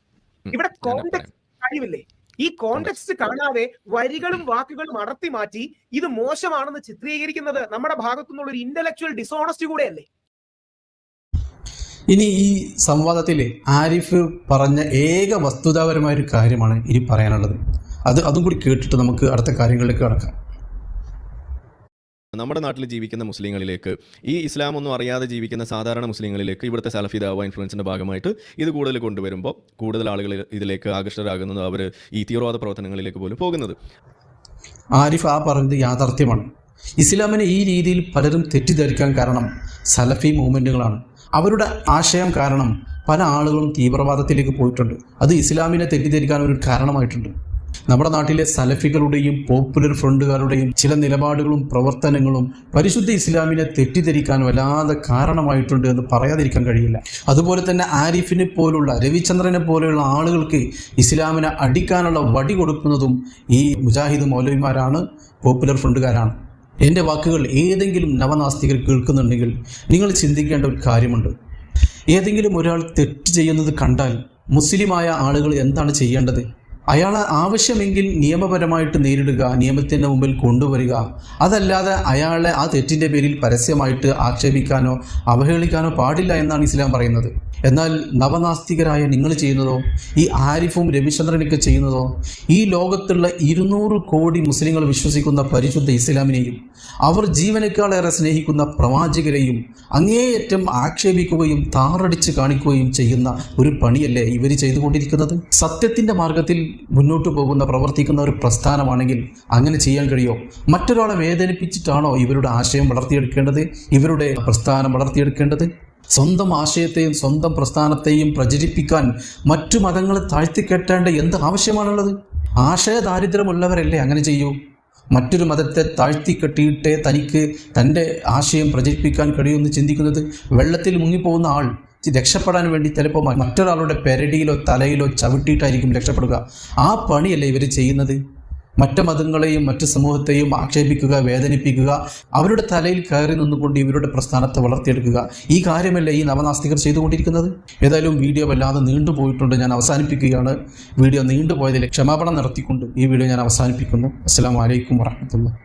ഇവിടെ കോണ്ടെക്സ്റ്റ് കാര്യമില്ലേ? ഈ കോണ്ടെക്സ്റ്റ് കാണാതെ വരികളും വാക്കുകളും അടർത്തി മാറ്റി ഇത് മോശമാണെന്ന് ചിത്രീകരിക്കുന്നത് നമ്മുടെ ഭാഗത്തു നിന്നുള്ള ഒരു ഇന്റലക്ച്വൽ ഡിസോണസ്റ്റി കൂടെയല്ലേ?
ഇനി ഈ സംവാദത്തിൽ ആരിഫ് പറഞ്ഞ ഏക വസ്തുതാപരമായ ഒരു കാര്യമാണ് ഇനി പറയാനുള്ളത്. അതും കൂടി കേട്ടിട്ട് നമുക്ക് അടുത്ത കാര്യങ്ങളിലേക്ക് കടക്കാം.
നമ്മുടെ നാട്ടിൽ ജീവിക്കുന്ന മുസ്ലിങ്ങളിലേക്ക്, ഈ ഇസ്ലാം ഒന്നും അറിയാതെ ജീവിക്കുന്ന സാധാരണ മുസ്ലിങ്ങളിലേക്ക് ഇവിടുത്തെ സലഫി ദഅവ ഇൻഫ്ലുവൻസിൻ്റെ ഭാഗമായിട്ട് ഇത് കൂടുതൽ കൊണ്ടുവരുമ്പോൾ കൂടുതൽ ആളുകൾ ഇതിലേക്ക് ആകർഷകരാകുന്നത്, അവർ ഈ തീവ്രവാദ പ്രവർത്തനങ്ങളിലേക്ക് പോലും പോകുന്നത്.
ആരിഫ് ആ പറയുന്നത് യാഥാർത്ഥ്യമാണ്. ഇസ്ലാമിനെ ഈ രീതിയിൽ പലരും തെറ്റിദ്ധരിക്കാൻ കാരണം സലഫി മൂവ്മെൻറ്റുകളാണ്. അവരുടെ ആശയം കാരണം പല ആളുകളും തീവ്രവാദത്തിലേക്ക് പോയിട്ടുണ്ട്. അത് ഇസ്ലാമിനെ തെറ്റിദ്ധരിക്കാൻ ഒരു കാരണമായിട്ടുണ്ട്. നമ്മുടെ നാട്ടിലെ സലഫികളുടെയും പോപ്പുലർ ഫ്രണ്ടുകാരുടെയും ചില നിലപാടുകളും പ്രവർത്തനങ്ങളും പരിശുദ്ധ ഇസ്ലാമിനെ തെറ്റിദ്ധരിക്കാൻ വല്ലാതെ കാരണമായിട്ടുണ്ട് എന്ന് പറയാതിരിക്കാൻ കഴിയില്ല. അതുപോലെ തന്നെ ആരിഫിനെ പോലുള്ള, രവിചന്ദ്രനെ പോലെയുള്ള ആളുകൾക്ക് ഇസ്ലാമിനെ അടിക്കാനുള്ള വടി കൊടുക്കുന്നതും ഈ മുജാഹിദ് മൗലവിമാരാണ്, പോപ്പുലർ ഫ്രണ്ടുകാരാണ്. എൻ്റെ വാക്കുകൾ ഏതെങ്കിലും നവനാസ്തികർ കേൾക്കുന്നുണ്ടെങ്കിൽ നിങ്ങൾ ചിന്തിക്കേണ്ട ഒരു കാര്യമുണ്ട്. ഏതെങ്കിലും ഒരാൾ തെറ്റ് ചെയ്യുന്നത് കണ്ടാൽ മുസ്ലിമായ ആളുകൾ എന്താണ് ചെയ്യേണ്ടത്? അയാളെ ആവശ്യമെങ്കിൽ നിയമപരമായിട്ട് നേരിടുക, നിയമത്തിൻ്റെ മുമ്പിൽ കൊണ്ടുവരിക. അതല്ലാതെ അയാളെ ആ തെറ്റിൻ്റെ പേരിൽ പരസ്യമായിട്ട് ആക്ഷേപിക്കാനോ അവഹേളിക്കാനോ പാടില്ല എന്നാണ് ഇസ്ലാം പറയുന്നത്. എന്നാൽ നവനാസ്തികരായ നിങ്ങൾ ചെയ്യുന്നതോ, ഈ ആരിഫും രവിചന്ദ്രനൊക്കെ ചെയ്യുന്നതോ, ഈ ലോകത്തുള്ള 200 കോടി മുസ്ലിങ്ങൾ വിശ്വസിക്കുന്ന പരിശുദ്ധ ഇസ്ലാമിനെയും അവർ ജീവനേക്കാളേറെ സ്നേഹിക്കുന്ന പ്രവാചകരെയും അങ്ങേയറ്റം ആക്ഷേപിക്കുകയും താറടിച്ച് കാണിക്കുകയും ചെയ്യുന്ന ഒരു പണിയല്ലേ ഇവർ ചെയ്തുകൊണ്ടിരിക്കുന്നത്? സത്യത്തിൻ്റെ മാർഗത്തിൽ മുന്നോട്ട് പോകുന്ന, പ്രവർത്തിക്കുന്ന ഒരു പ്രസ്ഥാനമാണെങ്കിൽ അങ്ങനെ ചെയ്യാൻ കഴിയുമോ? മറ്റൊരാളെ വേദനിപ്പിച്ചിട്ടാണോ ഇവരുടെ ആശയം വളർത്തിയെടുക്കേണ്ടത്, ഇവരുടെ പ്രസ്ഥാനം വളർത്തിയെടുക്കേണ്ടത്? സ്വന്തം ആശയത്തെയും സ്വന്തം പ്രസ്ഥാനത്തെയും പ്രചരിപ്പിക്കാൻ മറ്റു മതങ്ങളെ താഴ്ത്തിക്കെട്ടേണ്ട എന്ത് ആവശ്യമാണുള്ളത്? ആശയദാരിദ്ര്യമുള്ളവരല്ലേ അങ്ങനെ ചെയ്യൂ? മറ്റൊരു മതത്തെ താഴ്ത്തിക്കെട്ടിയിട്ടേ തനിക്ക് തൻ്റെ ആശയം പ്രചരിപ്പിക്കാൻ കഴിയുമെന്ന് ചിന്തിക്കുന്നത്? വെള്ളത്തിൽ മുങ്ങിപ്പോകുന്ന ആൾ രക്ഷപ്പെടാൻ വേണ്ടി ചിലപ്പോൾ മറ്റൊരാളുടെ പെരടിയിലോ തലയിലോ ചവിട്ടിയിട്ടായിരിക്കും രക്ഷപ്പെടുക. ആ പണിയല്ലേ ഇവർ ചെയ്യുന്നത്? മറ്റു മതങ്ങളെയും മറ്റു സമൂഹത്തെയും ആക്ഷേപിക്കുക, വേദനിപ്പിക്കുക, അവരുടെ തലയിൽ കയറി നിന്നുകൊണ്ട് ഇവരുടെ പ്രസ്ഥാനത്തെ വളർത്തിയെടുക്കുക. ഈ കാര്യമല്ലേ ഈ നവനാസ്തികർ ചെയ്തുകൊണ്ടിരിക്കുന്നത്? ഏതായാലും വീഡിയോ വല്ലാതെ നീണ്ടുപോയിട്ടുണ്ട്, ഞാൻ അവസാനിപ്പിക്കുകയാണ്. വീഡിയോ നീണ്ടുപോയതിൽ ക്ഷമാപണം നടത്തിക്കൊണ്ട് ഈ വീഡിയോ ഞാൻ അവസാനിപ്പിക്കുന്നു. അസ്സലാമു അലൈക്കും വറഹ്മത്തുള്ളാഹി.